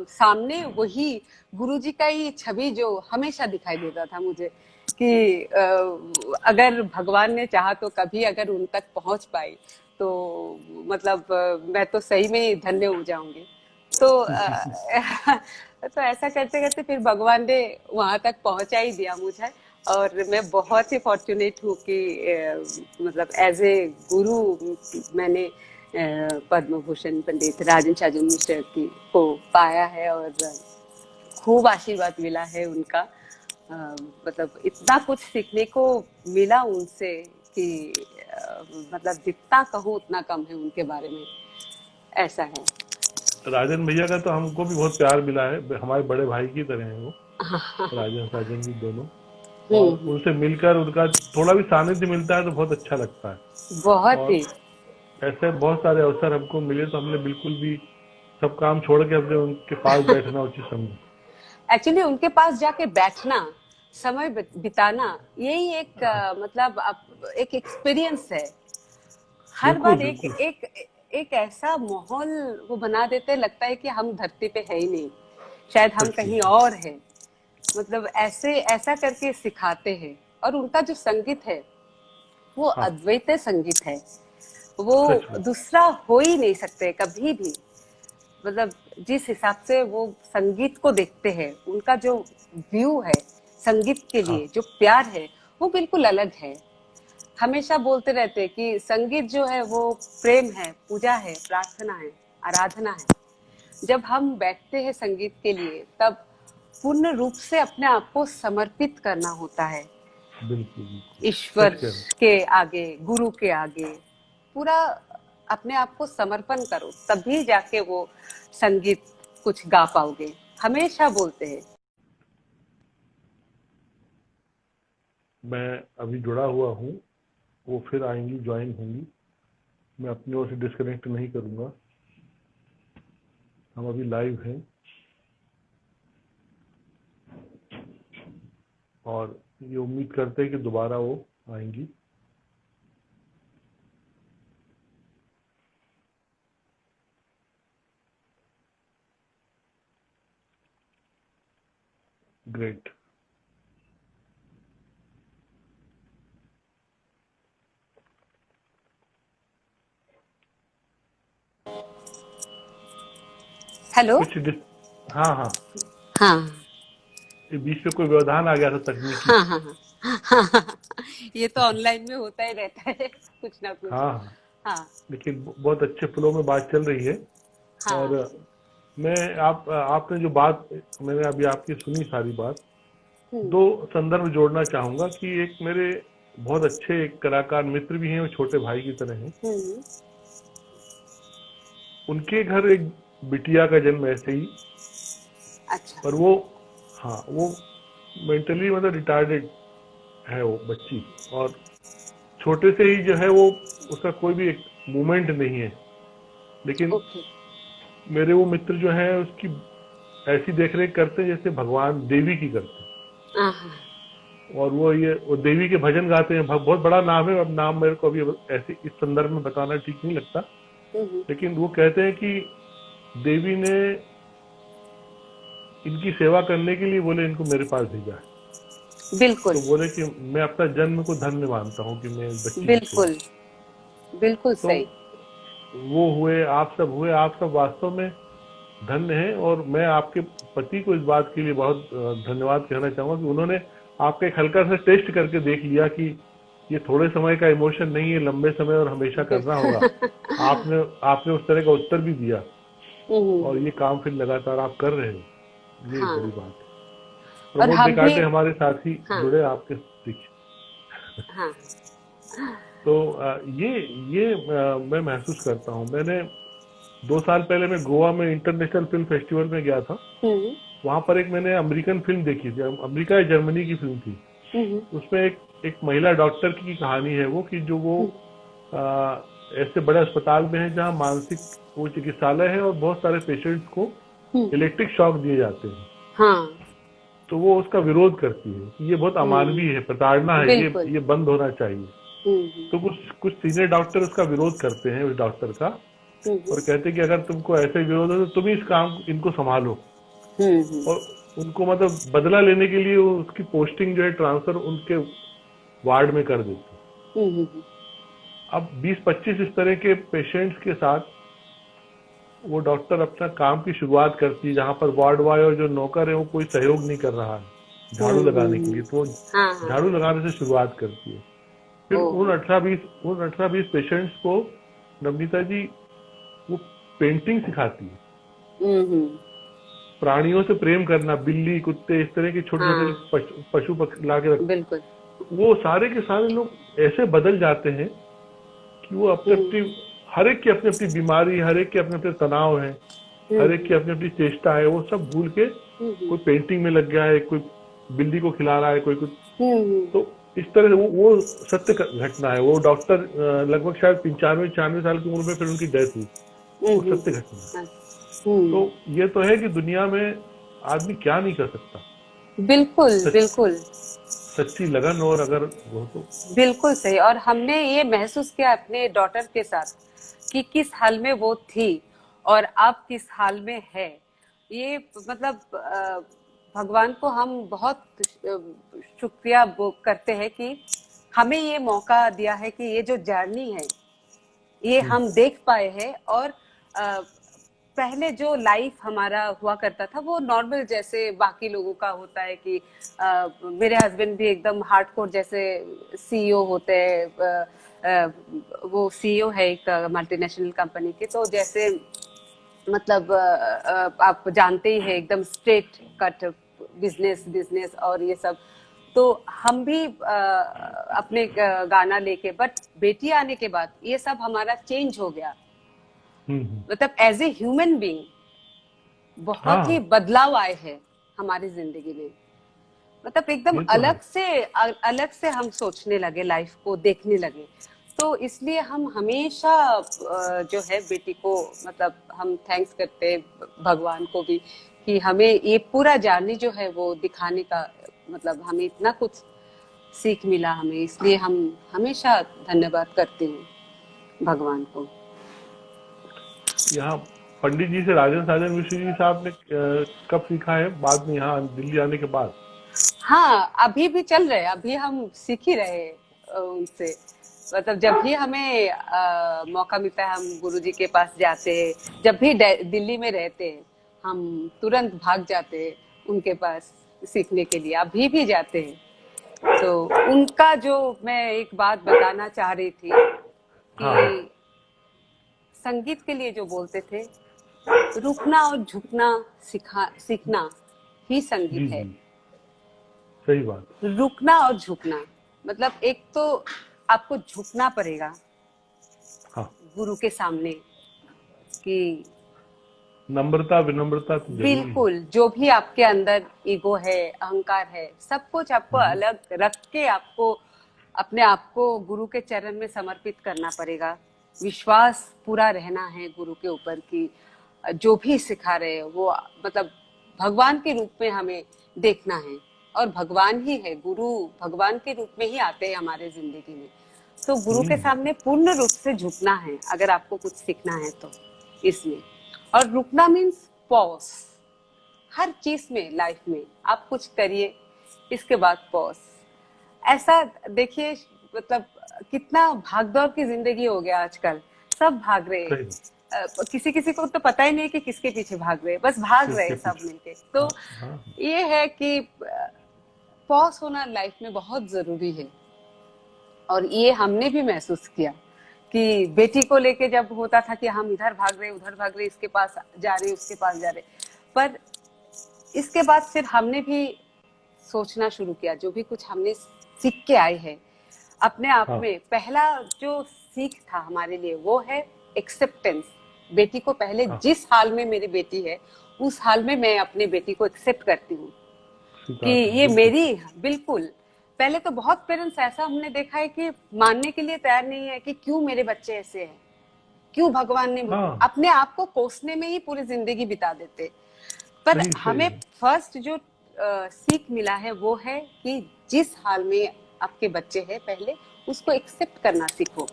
सामने वही गुरुजी का ही छवि जो हमेशा दिखाई देता था मुझे कि अगर भगवान ने चाहा तो कभी अगर उन तक पहुंच पाई तो मतलब मैं तो सही में ही धन्य हो जाऊंगी। तो तो ऐसा करते करते फिर भगवान ने वहां तक पहुंचा ही दिया मुझे। और मैं बहुत ही फॉर्चुनेट हूँ कि मतलब एज ए गुरु मैंने पद्म भूषण पंडित राजन शाजन मिश्र की को पाया है और खूब आशीर्वाद मिला है उनका। मतलब इतना कुछ सीखने को मिला उनसे कि मतलब जितना कहूँ उतना कम है उनके बारे में, ऐसा है। राजन भैया का तो हमको भी बहुत प्यार मिला है, हमारे बड़े भाई की तरह हैं वो, राजन साजन जी दोनों। और हम्म, उनसे मिलकर उनका थोड़ा भी सानिध्य मिलता है तो बहुत अच्छा लगता है। बहुत और ही। ऐसे बहुत सारे अवसर हमको मिले तो हमने बिल्कुल भी सब काम छोड़ के अपने उनके पास बैठना उचित समझा। एक्चुअली उनके पास जाके बैठना, समय बिताना, यही एक मतलब एक एक्सपीरियंस है। हर बिल्कुल बार एक बिल्कुल। एक एक ऐसा माहौल वो बना देते, लगता है कि हम धरती पे है ही नहीं, शायद हम सच कहीं में। और है। मतलब ऐसे ऐसा करके सिखाते हैं। और उनका जो संगीत है वो हाँ, अद्वैत संगीत है, वो सच में। दूसरा हो ही नहीं सकते कभी भी। मतलब जिस हिसाब से वो संगीत को देखते हैं, उनका जो व्यू है संगीत के हाँ, लिए, जो प्यार है, वो बिल्कुल अलग है। हमेशा बोलते रहते हैं कि संगीत जो है वो प्रेम है, पूजा है, प्रार्थना है, आराधना है। जब हम बैठते हैं संगीत के लिए तब पूर्ण रूप से अपने आप को समर्पित करना होता है बिल्कुल बिल्कुल। ईश्वर सच कह रहे हैं। के आगे, गुरु के आगे। पूरा अपने आप को समर्पण करो तभी जाके वो संगीत कुछ गा पाओगे, हमेशा बोलते हैं। मैं अभी जुड़ा हुआ हूँ, वो फिर आएंगी, ज्वाइन होंगी। मैं अपनी ओर से डिस्कनेक्ट नहीं करूंगा। हम अभी लाइव हैं और ये उम्मीद करते हैं कि दोबारा वो आएंगी। ग्रेट। हेलो। कुछ हाँ हाँ। हाँ ये बीच में कोई व्यवधान आ गया था तकनीकी। हाँ हाँ हाँ हाँ हाँ, ये तो ऑनलाइन में होता ही रहता है कुछ ना कुछ। हाँ हाँ। हाँ लेकिन बहुत अच्छे फ्लो में बात चल रही है। और हाँ। मैं आपने जो बात, मैंने अभी आपकी सुनी सारी बात, हम्म दो संदर्भ जोड़ना चाहूंगा कि एक मेरे बहुत अच्छे एक कलाकार मित्र भी हैं, वो छोटे भाई की तरह हैं। हम्म उनके घर एक बिटिया का जन्म ऐसे ही, अच्छा। पर वो, हाँ, वो मेंटली मतलब रिटार्डेड है वो बच्ची, और छोटे से ही जो है वो, उसका कोई भी एक मूवमेंट नहीं है, लेकिन ओके। मेरे वो मित्र जो है उसकी ऐसी देखरेख करते हैं जैसे भगवान देवी की करते हैं। हाँ। और वो देवी के भजन गाते हैं, बहुत बड़ा नाम है, अब नाम मेरे को अभी ऐसे इस संदर्भ में बताना ठीक नहीं लगता, हम्म। लेकिन वो कहते हैं कि देवी ने इनकी सेवा करने के लिए बोले इनको मेरे पास भेजा है। बिल्कुल। तो बोले कि मैं अपना जन्म को धन्य मानता हूँ कि मैं इस बच्ची की सेवा। बिल्कुल। बिल्कुल तो सही। वो हुए, आप सब वास्तव में धन्य हैं, और मैं आपके पति को इस बात के लिए बहुत धन्यवाद कहना चाहूंगा कि उन्होंने आपका एक हल्का सा टेस्ट करके देख लिया कि ये थोड़े समय का इमोशन नहीं है, लंबे समय और हमेशा करना होगा। आपने आपने उस तरह का उत्तर भी दिया, और ये काम फिर लगातार आप कर रहे हो, ये एक हाँ। बड़ी बात है। और प्रमोद हम भी। डिकाटे हमारे साथी हाँ। जुड़े आपके पीछे। हाँ। तो मैं महसूस करता हूँ। मैंने 2 साल पहले मैं गोवा में इंटरनेशनल फिल्म फेस्टिवल में गया था। हम्म। वहां पर एक मैंने अमेरिकन फिल्म देखी थी, अमेरिका या जर्मनी की फिल्म थी। हम्म। उसमें एक महिला डॉक्टर की कहानी है वो, कि जो वो हम्म। आ, ऐसे बड़े अस्पताल में है जहाँ मानसिक वो चिकित्सालय है, और बहुत सारे पेशेंट्स को हम्म। इलेक्ट्रिक शॉक दिए जाते हैं। हाँ। तो वो उसका विरोध करती है कि ये बहुत अमानवीय है, प्रताड़ना है, बिल्कुल। ये बंद होना चाहिए। हम्म। तो कुछ कुछ सीनियर डॉक्टर उसका विरोध करते हैं, उस डॉक्टर का, हम्म। और कहते हैं कि अगर तुमको ऐसे विरोध है तो तुम ही इस काम इनको संभालो। हम्म। और उनको मतलब बदला लेने के लिए वो उसकी पोस्टिंग जो है, ट्रांसफर उनके वार्ड में कर देते हैं। हम्म। अब 20-25 इस तरह के पेशेंट्स के साथ वो डॉक्टर अपना काम की शुरुआत करती है, जहां पर वार्ड बॉय और जो नौकर है वो कोई सहयोग नहीं कर रहा है झाड़ू लगाने के लिए, तो वो हाँ। हाँ। झाड़ू लगाने से शुरुआत करती है। फिर ओहो। उन 18-20 पेशेंट्स को नवनीता जी वो पेंटिंग सिखाती है, हम्म। प्राणियों से प्रेम करना, बिल्ली, कुत्ते, इस तरह के छोटे छोटे हाँ। पशु पक्षी ला के रख। बिल्कुल। वो सारे के सारे लोग ऐसे बदल जाते हैं कि वो अपने हम्म। अपनी, हर एक की अपनी अपनी बीमारी, हर एक के अपने अपने तनाव है, हर एक हम्म। की अपनी अपनी चेष्टा है, वो सब भूल के हम्म। कोई पेंटिंग में लग गया है, कोई बिल्ली को खिला रहा है, कोई कुछ। हम्म। तो इस तरह से वो सत्य घटना है। वो डॉक्टर लगभग शायद 95-96 साल की उम्र में फिर उनकी डेथ हुई। वो हम्म। सत्य घटना है। तो हम्म। ये तो है कि दुनिया में आदमी क्या नहीं कर सकता, बिल्कुल। सच, बिल्कुल। सच्ची लगन और अगर हो तो। बिल्कुल सही। और हमने ये महसूस किया अपने डॉटर के साथ कि किस हाल में वो थी और अब किस हाल में है। ये मतलब भगवान को हम बहुत शुक्रिया करते हैं कि हमें ये मौका दिया है कि ये जो जर्नी है ये हम देख पाए हैं। और पहले जो लाइफ हमारा हुआ करता था वो नॉर्मल जैसे बाकी लोगों का होता है कि मेरे हस्बैंड भी एकदम हार्डकोर जैसे सीईओ होते हैं। वो सीईओ है एक मल्टीनेशनल कंपनी के, तो जैसे मतलब आप जानते ही है एकदम स्ट्रेट कट बिजनेस बिजनेस और ये सब। तो हम भी अपने गाना लेके, बट बेटी आने के बाद ये सब हमारा चेंज हो गया। हम्म। मतलब एज ए ह्यूमन बीइंग बहुत ही हाँ, बदलाव आए हैं हमारी जिंदगी में। मतलब एकदम ये तो है। अलग से हम सोचने लगे, लाइफ को देखने लगे। तो इसलिए हम हमेशा जो है बेटी को मतलब हम थैंक्स करते हैं भगवान को भी कि हमें ये पूरा जर्नी जो है वो दिखाने का, मतलब हमें इतना कुछ सीख मिला हमें, इसलिए हम हमेशा धन्यवाद करते हैं भगवान को। यहाँ पंडित जी से राजन साजन मिश्र जी साहब ने कब सीखा है? बाद में, यहाँ दिल्ली आने के बाद? हाँ, अभी भी चल रहे हैं, अभी हम सीख ही रहे हैं उनसे। मतलब जब भी हमें मौका मिलता है हम गुरुजी के पास जाते हैं। जब भी दिल्ली में रहते हैं हम तुरंत भाग जाते हैं उनके पास सीखने के लिए, अभी भी जाते हैं। तो उनका जो मैं एक बात बताना चाह रही थी हाँ हाँ। कि संगीत के लिए जो बोलते थे, रुकना और झुकना सीखना ही जी संगीत है। जी, सही बात। रुकना और झुकना मतलब एक तो आपको झुकना पड़ेगा हाँ, गुरु के सामने कि नम्रता विनम्रता तो जरूरी है। बिल्कुल, जो भी आपके अंदर ईगो है, अहंकार है, सब कुछ आपको अलग रख के आपको अपने आप को गुरु के चरण में समर्पित करना पड़ेगा। विश्वास पूरा रहना है गुरु के ऊपर की जो भी सिखा रहे हैं वो मतलब भगवान के रूप में हमें देखना है और भगवान ही है, गुरु भगवान के रूप में ही आते हैं हमारे जिंदगी में। तो गुरु के सामने पूर्ण रूप से झुकना है अगर आपको कुछ सीखना है तो इसमें। और रुकना मीन्स पॉज, हर चीज में लाइफ में आप कुछ करिए इसके बाद पॉज। ऐसा देखिए मतलब कितना भागदौड़ की जिंदगी हो गया आजकल, सब भाग रहे हैं। किसी किसी को तो पता ही नहीं कि किसके पीछे भाग रहे हैं, बस भाग रहे हैं सब मिलके। तो ये है कि पॉज होना लाइफ में बहुत जरूरी है। और ये हमने भी महसूस किया कि बेटी को लेके जब होता था कि हम इधर भाग रहे उधर भाग रहे, इसके पास जा रहे उसके पास जा रहे, पर इसके बाद फिर हमने भी सोचना शुरू किया, जो भी कुछ हमने सीख के आए हैं अपने आप में, पहला जो सीख था हमारे लिए वो है एक्सेप्टेंस। बेटी को पहले जिस हाल में मेरी बेटी है उस हाल में मैं अपनी बेटी को एक्सेप्ट करती हूँ कि ये मेरी, बिल्कुल। पहले तो बहुत पेरेंट्स ऐसा हमने देखा है कि मानने के लिए तैयार नहीं है कि क्यों मेरे बच्चे ऐसे हैं, क्यों भगवान ने अपने आप को कोसने में ही पूरी जिंदगी बिता देते। पर हमें फर्स्ट जो सीख मिला है वो है कि जिस हाल में आपके बच्चे हैं पहले उसको एक्सेप्ट करना सीखो।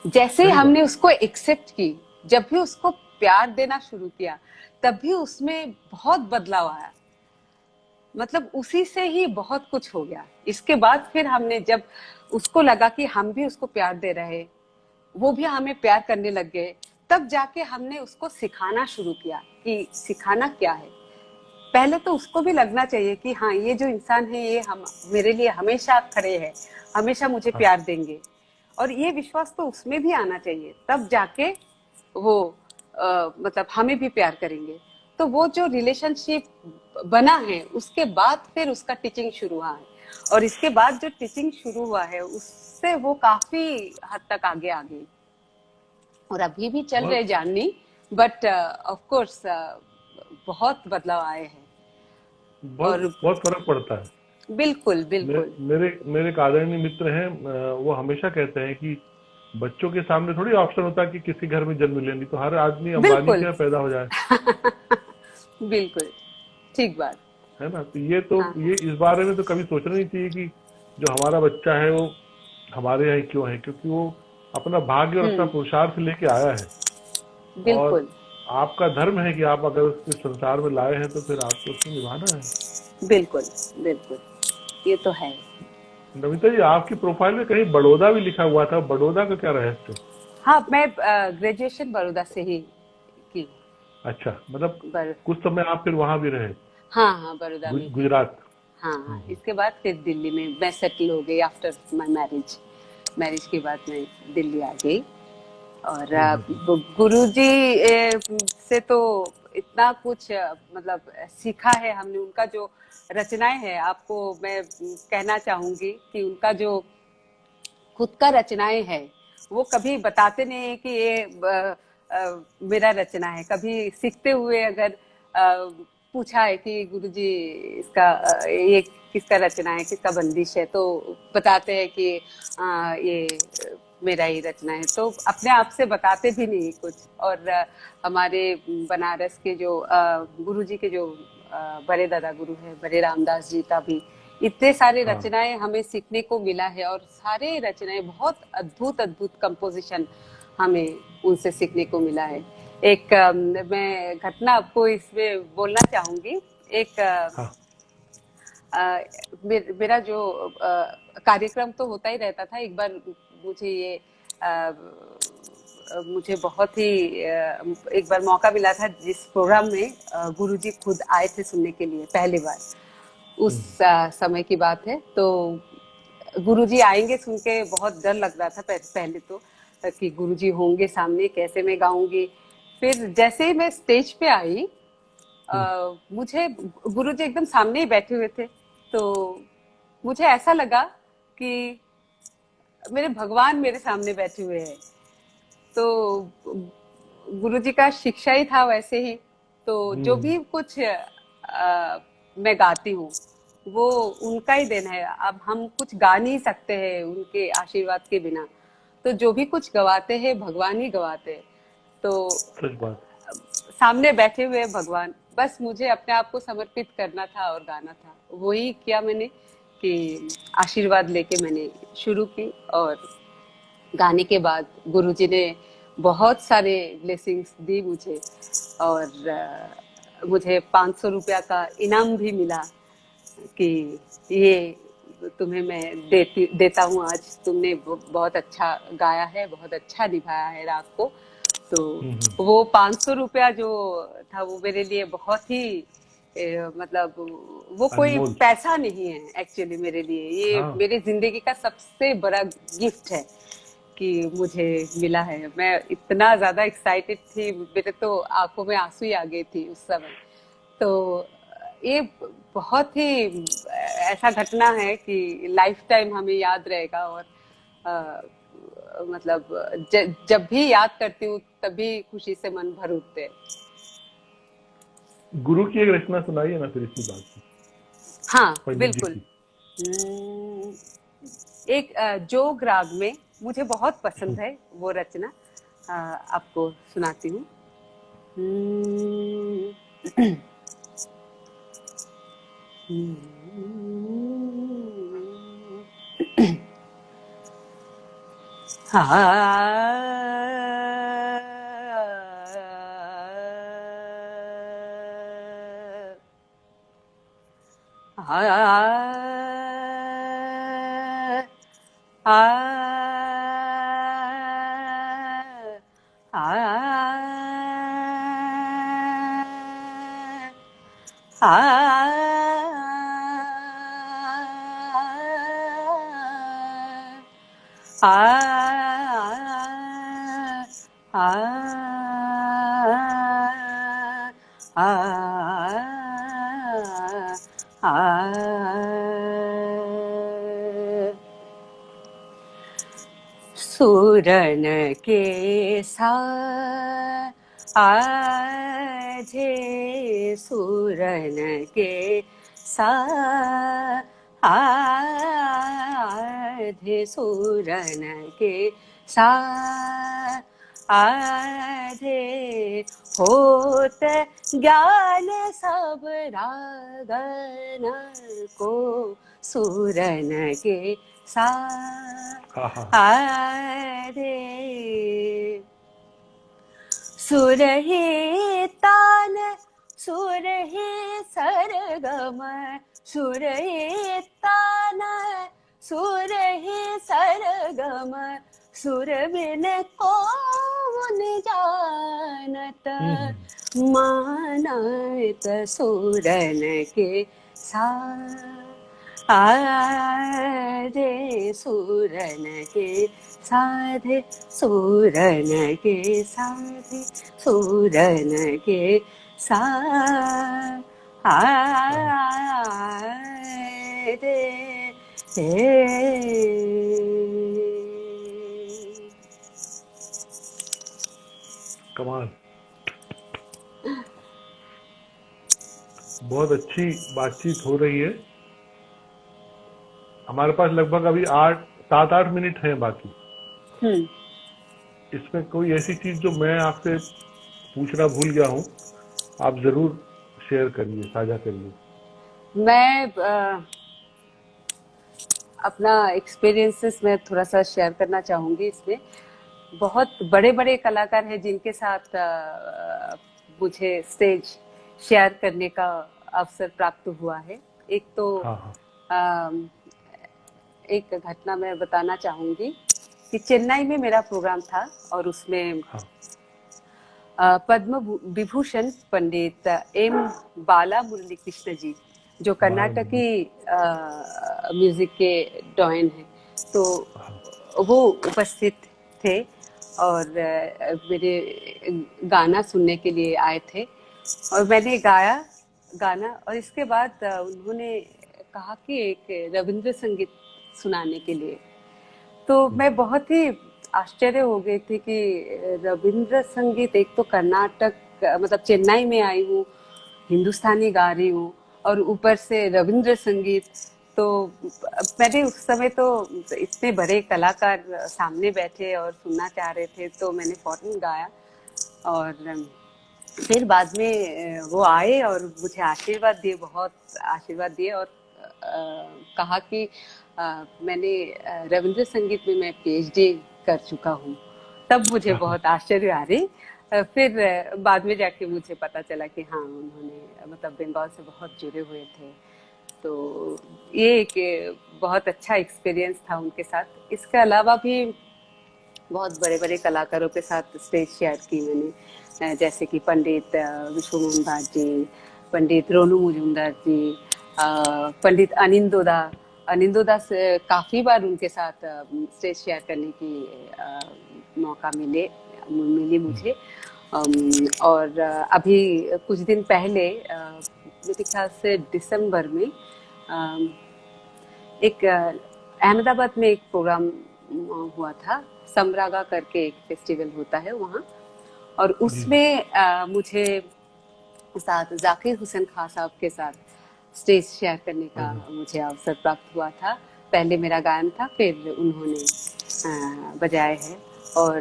जैसे हमने उसको एक्सेप्ट की, जब भी उसको प्यार देना शुरू किया तब भी उसमें बहुत बदलाव आया, मतलब उसी से ही बहुत कुछ हो गया। इसके बाद फिर हमने जब उसको लगा कि हम भी उसको प्यार दे रहे, वो भी हमें प्यार करने लग गए, तब जाके हमने उसको सिखाना शुरू किया कि सिखाना क्या है। पहले तो उसको भी लगना चाहिए कि हाँ ये जो इंसान है ये हम मेरे लिए हमेशा खड़े हैं, हमेशा मुझे प्यार देंगे, और ये विश्वास तो उसमें भी आना चाहिए, तब जाके वो मतलब हमें भी प्यार करेंगे। तो वो जो रिलेशनशिप बना है उसके बाद फिर उसका टीचिंग शुरू हुआ है, और इसके बाद जो टीचिंग शुरू हुआ है उससे वो काफी हद तक आगे आ गई और अभी भी चल रहे जर्नी, बट ऑफ कोर्स बहुत बदलाव आए हैं। बहुत फर्क पड़ता है। बिल्कुल बिल्कुल। मेरे एक आदरणीय मित्र हैं, वो हमेशा कहते हैं कि बच्चों के सामने थोड़ी ऑप्शन होता है कि किसी घर में जन्म ले, नहीं तो हर आदमी अंबानी क्या पैदा हो जाए। बिल्कुल ठीक बात है ना। तो ये इस बारे में तो कभी सोचना नहीं चाहिए कि जो हमारा बच्चा है वो हमारे यहाँ क्यों है, क्योंकि वो अपना भाग्य और अपना पुरुषार्थ लेके आया है। बिल्कुल। और आपका धर्म है कि आप अगर उसके संसार में लाए हैं तो फिर आपको उसको निभाना है। बिल्कुल बिल्कुल, ये तो है। नमिता जी, आपकी प्रोफाइल में कहीं बड़ौदा भी लिखा हुआ था, बड़ौदा का क्या रहस्य? हाँ, मैं ग्रेजुएशन बड़ौदा से ही की। अच्छा, मतलब कुछ समय आप फिर वहां भी रहे? हाँ, बड़ौदा में, गुजरात। हाँ, इसके बाद फिर दिल्ली में मैं सेटल हो गई आफ्टर माय मैरिज के बाद मैं दिल्ली आ गई। और गुरुजी से तो इतना कुछ मतलब सीखा है हमने, उनका जो रचनाएं हैं, आपको मैं कहना चाहूंगी कि उनका जो खुद का रचनाएं है वो कभी बताते नहीं है कि ये मेरा रचना है। कभी सीखते हुए अगर पूछा है कि गुरुजी इसका ये किसका रचना है, किसका बंदिश है, तो बताते हैं कि ये मेरा ही रचना है। तो अपने आप से बताते भी नहीं कुछ। और हमारे बनारस के जो गुरुजी के जो बड़े दादा गुरु है, बड़े रामदास जी का भी इतने सारे रचनाएं हमें सीखने को मिला है, और सारे रचनाएं बहुत अद्भुत अद्भुत कंपोजिशन हमें उनसे सीखने को मिला है। एक मैं घटना आपको इसमें बोलना चाहूंगी। एक मेरा जो कार्यक्रम तो होता ही रहता था। एक बार मुझे ये मुझे बहुत ही एक बार मौका मिला था जिस प्रोग्राम में गुरुजी खुद आए थे सुनने के लिए पहली बार। उस समय की बात है। तो गुरुजी आएंगे सुन के बहुत डर लग रहा था पहले तो कि गुरुजी होंगे सामने, कैसे मैं गाऊंगी। फिर जैसे ही मैं स्टेज पे आई मुझे गुरुजी एकदम सामने ही बैठे हुए थे, तो मुझे ऐसा लगा कि मेरे भगवान मेरे सामने बैठे हुए हैं। तो गुरुजी का शिक्षा ही था वैसे ही। तो जो भी कुछ मैं गाती हूँ वो उनका ही देन है। अब हम कुछ गा नहीं सकते हैं उनके आशीर्वाद के बिना। तो जो भी कुछ गवाते हैं भगवान ही गवाते हैं। तो सच बात। सामने बैठे हुए भगवान, बस मुझे अपने आप को समर्पित करना था और गाना था। वही किया मैंने कि आशीर्वाद लेके मैंने शुरू की। और गाने के बाद गुरुजी ने बहुत सारे ब्लेसिंग्स दी मुझे। और मुझे 500 रुपया का इनाम भी मिला कि ये तुम्हें मैं देता हूँ आज। तुमने बहुत अच्छा गाया है, बहुत अच्छा निभाया है राग को। तो वो 500 रुपया जो था वो मेरे लिए बहुत ही मतलब वो कोई अनमोल। पैसा नहीं है एक्चुअली मेरे लिए। ये हाँ। मेरे जिंदगी का सबसे बड़ा गिफ्ट है कि मुझे मिला है। मैं इतना ज्यादा एक्साइटेड थी, मेरे तो आंखों में आंसू ही आ गए थी उस समय। तो ये बहुत ही ऐसा घटना है कि लाइफ टाइम हमें याद रहेगा। और अ, मतलब जब भी याद करती हूँ तभी खुशी से मन भर उठते हैं। गुरु की एक रचना सुनाइए ना फिर इसी बात पे, हाँ पंडित जी बिल्कुल। की। एक जोग राग में मुझे बहुत पसंद है वो रचना। आपको सुनाती हूँ। हम्म, सुरन के साझे सुरन के साधे सुरन के साधे होत ज्ञान सब रागन को सुरन के हाँ हाँ। आरे सुरहि तान सुरहि सरगम सुरहि तान सुरहि सरगम सुर बिन कौन जानत मानत सुरन के आरे सुरन के साधे सुरन के साधे सुरन के साधे कमाल। बहुत अच्छी बातचीत हो रही है। हमारे पास लगभग अभी 7-8 मिनट हैं बाकी। इसमें कोई ऐसी चीज जो मैं आपसे पूछना भूल गया हूँ, आप जरूर शेयर करिए, साझा करिए। मैं अपना एक्सपीरियंसेस में थोड़ा सा शेयर करना चाहूंगी इसमें। बहुत बड़े बड़े कलाकार हैं जिनके साथ मुझे स्टेज शेयर करने का अवसर प्राप्त हुआ है। एक तो हाँ हाँ। अम, एक घटना मैं बताना चाहूंगी कि चेन्नई में मेरा प्रोग्राम था और उसमें हाँ पद्म विभूषण पंडित एम बाला मुरली कृष्ण जी जो बाला मुरली। कर्नाटकी म्यूजिक के डॉयन हैं, तो हाँ वो उपस्थित थे और मेरे गाना सुनने के लिए आए थे। और मैंने गाया गाना और इसके बाद उन्होंने कहा कि एक रविंद्र संगीत सुनाने के लिए। तो मैं बहुत ही आश्चर्य हो गई थी कि रविंद्र संगीत, एक तो कर्नाटक मतलब चेन्नई में आई हूँ, हिंदुस्तानी गा रही हूँ और ऊपर से रविंद्र संगीत। तो मैंने उस समय तो इतने बड़े कलाकार सामने बैठे और सुनना चाह रहे थे तो मैंने फौरन गाया। और फिर बाद में वो आए और मुझे आशीर्वाद दिए, बहुत आशीर्वाद दिए और कहा कि मैंने रविंद्र संगीत में मैं पीएचडी कर चुका हूँ। तब मुझे बहुत आश्चर्य आ रही। फिर बाद में जाके मुझे पता चला कि हाँ, उन्होंने मतलब बंगाल से बहुत जुड़े हुए थे। तो ये एक बहुत अच्छा एक्सपीरियंस था उनके साथ। इसके अलावा भी बहुत बड़े बड़े कलाकारों के साथ स्टेज शेयर की मैंने, जैसे कि पंडित विश्वमोहन भाट जी, पंडित रोनू मुजुमदार जी, पंडित अनिंदोदा से काफ़ी बार उनके साथ स्टेज शेयर करने की मौका मिली मुझे। और अभी कुछ दिन पहले मेरे ख्याल से दिसंबर में एक अहमदाबाद में एक प्रोग्राम हुआ था, समरागा करके एक फेस्टिवल होता है वहाँ, और उसमें मुझे साथ जाकिर हुसैन खान साहब के साथ स्टेज शेयर करने का मुझे अवसर प्राप्त हुआ था। पहले मेरा गायन था, फिर उन्होंने बजाए है। और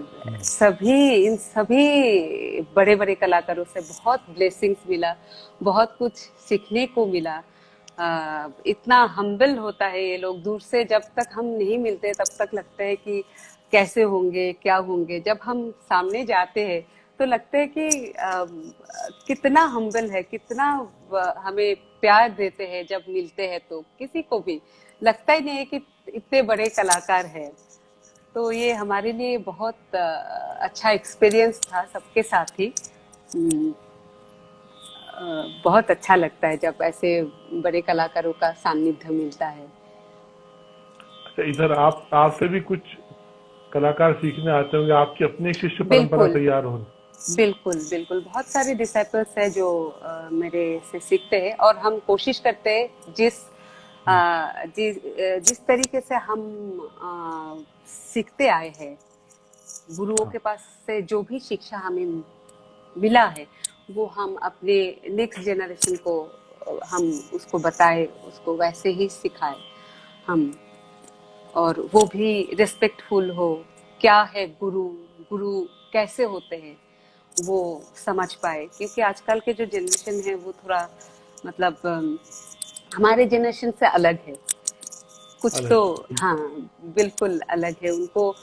इन सभी बड़े बड़े कलाकारों से बहुत ब्लेसिंग्स मिला, बहुत कुछ सीखने को मिला। इतना हम्बल होता है ये लोग। दूर से जब तक हम नहीं मिलते तब तक लगता है कि कैसे होंगे, क्या होंगे। जब हम सामने जाते हैं तो लगता है कि कितना हम्बल है, कितना हमें प्यार देते हैं। जब मिलते हैं तो किसी को भी लगता ही नहीं है कि इतने बड़े कलाकार हैं। तो ये हमारे लिए बहुत अच्छा एक्सपीरियंस था सबके साथ ही। बहुत अच्छा लगता है जब ऐसे बड़े कलाकारों का सानिध्य मिलता है। अच्छा, इधर आपसे भी कुछ कलाकार सीखने आते होंगे, आपकी अपनी शिष्य परंपरा बिल्कुल तैयार हो। बिल्कुल बिल्कुल, बहुत सारे डिसाइपल्स हैं जो मेरे से सीखते हैं। और हम कोशिश करते हैं जिस तरीके से हम सीखते आए हैं, गुरुओं के पास से जो भी शिक्षा हमें मिला है वो हम अपने नेक्स्ट जनरेशन को हम उसको बताए, उसको वैसे ही सिखाए हम। और वो भी रिस्पेक्टफुल हो, क्या है गुरु, गुरु कैसे होते हैं वो समझ पाए। क्योंकि आजकल के जो जनरेशन है वो थोड़ा मतलब हमारे जनरेशन से अलग है कुछ तो। हाँ, बिल्कुल अलग है। उनको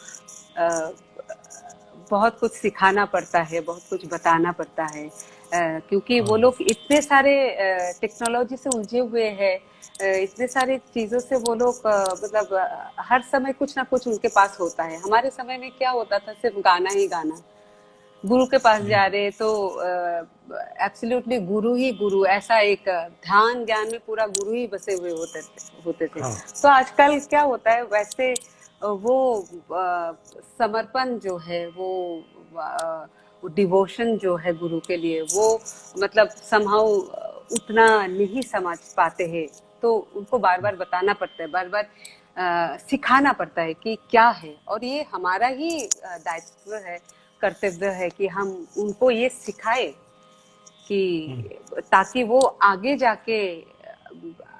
बहुत कुछ सिखाना पड़ता है, बहुत कुछ बताना पड़ता है, क्योंकि वो लोग इतने सारे टेक्नोलॉजी से उलझे हुए हैं, इतने सारे चीज़ों से वो लोग मतलब हर समय कुछ ना कुछ उनके पास होता है। हमारे समय में क्या होता था, सिर्फ गाना ही गाना। गुरु के पास जा रहे तो एब्सोल्युटली गुरु ही गुरु, ऐसा एक ध्यान ज्ञान में पूरा गुरु ही बसे हुए होते थे। तो आजकल क्या होता है, वैसे वो समर्पण जो है, वो डिवोशन जो है गुरु के लिए, वो मतलब समहाउ उतना नहीं समझ पाते हैं। तो उनको बार बार बताना पड़ता है, बार बार सिखाना पड़ता है कि क्या है। और ये हमारा ही दायित्व है, कर्तव्य है कि हम उनको ये सिखाए कि ताकि वो आगे जाके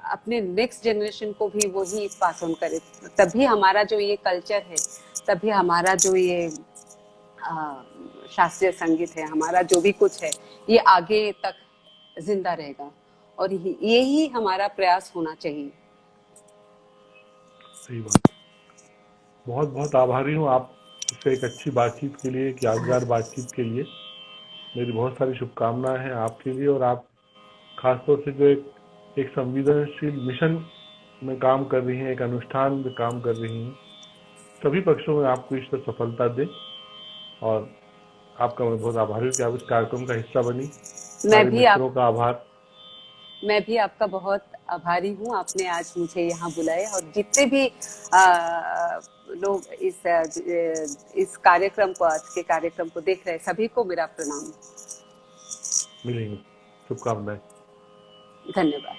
अपने नेक्स्ट जनरेशन को भी वही पास ऑन करे। तभी हमारा जो ये कल्चर है, तभी हमारा जो ये शास्त्रीय संगीत है, हमारा जो भी कुछ है, ये आगे तक जिंदा रहेगा। और यही हमारा प्रयास होना चाहिए। सही बात। बहुत बहुत आभारी हूँ आपसे एक अच्छी बातचीत के लिए, एक यादगार बातचीत के लिए। मेरी बहुत सारी शुभकामनाएं हैं आपके लिए। और आप खासतौर से जो एक संवेदनशील मिशन में काम कर रही हैं, एक अनुष्ठान में काम कर रही हैं, सभी पक्षों में आपको ईश्वर सफलता दे। और आपका मैं बहुत आभारी हूँ कि आप इस कार्यक्रम का हिस्सा बनी। सारे मित्रों का आभार। मैं भी आपका बहुत आभारी हूँ, आपने आज मुझे यहाँ बुलाया। और जितने भी लोग इस कार्यक्रम को, आज के कार्यक्रम को देख रहे हैं, सभी को मेरा प्रणाम। मिलेंगे, शुभकामनाएं। धन्यवाद।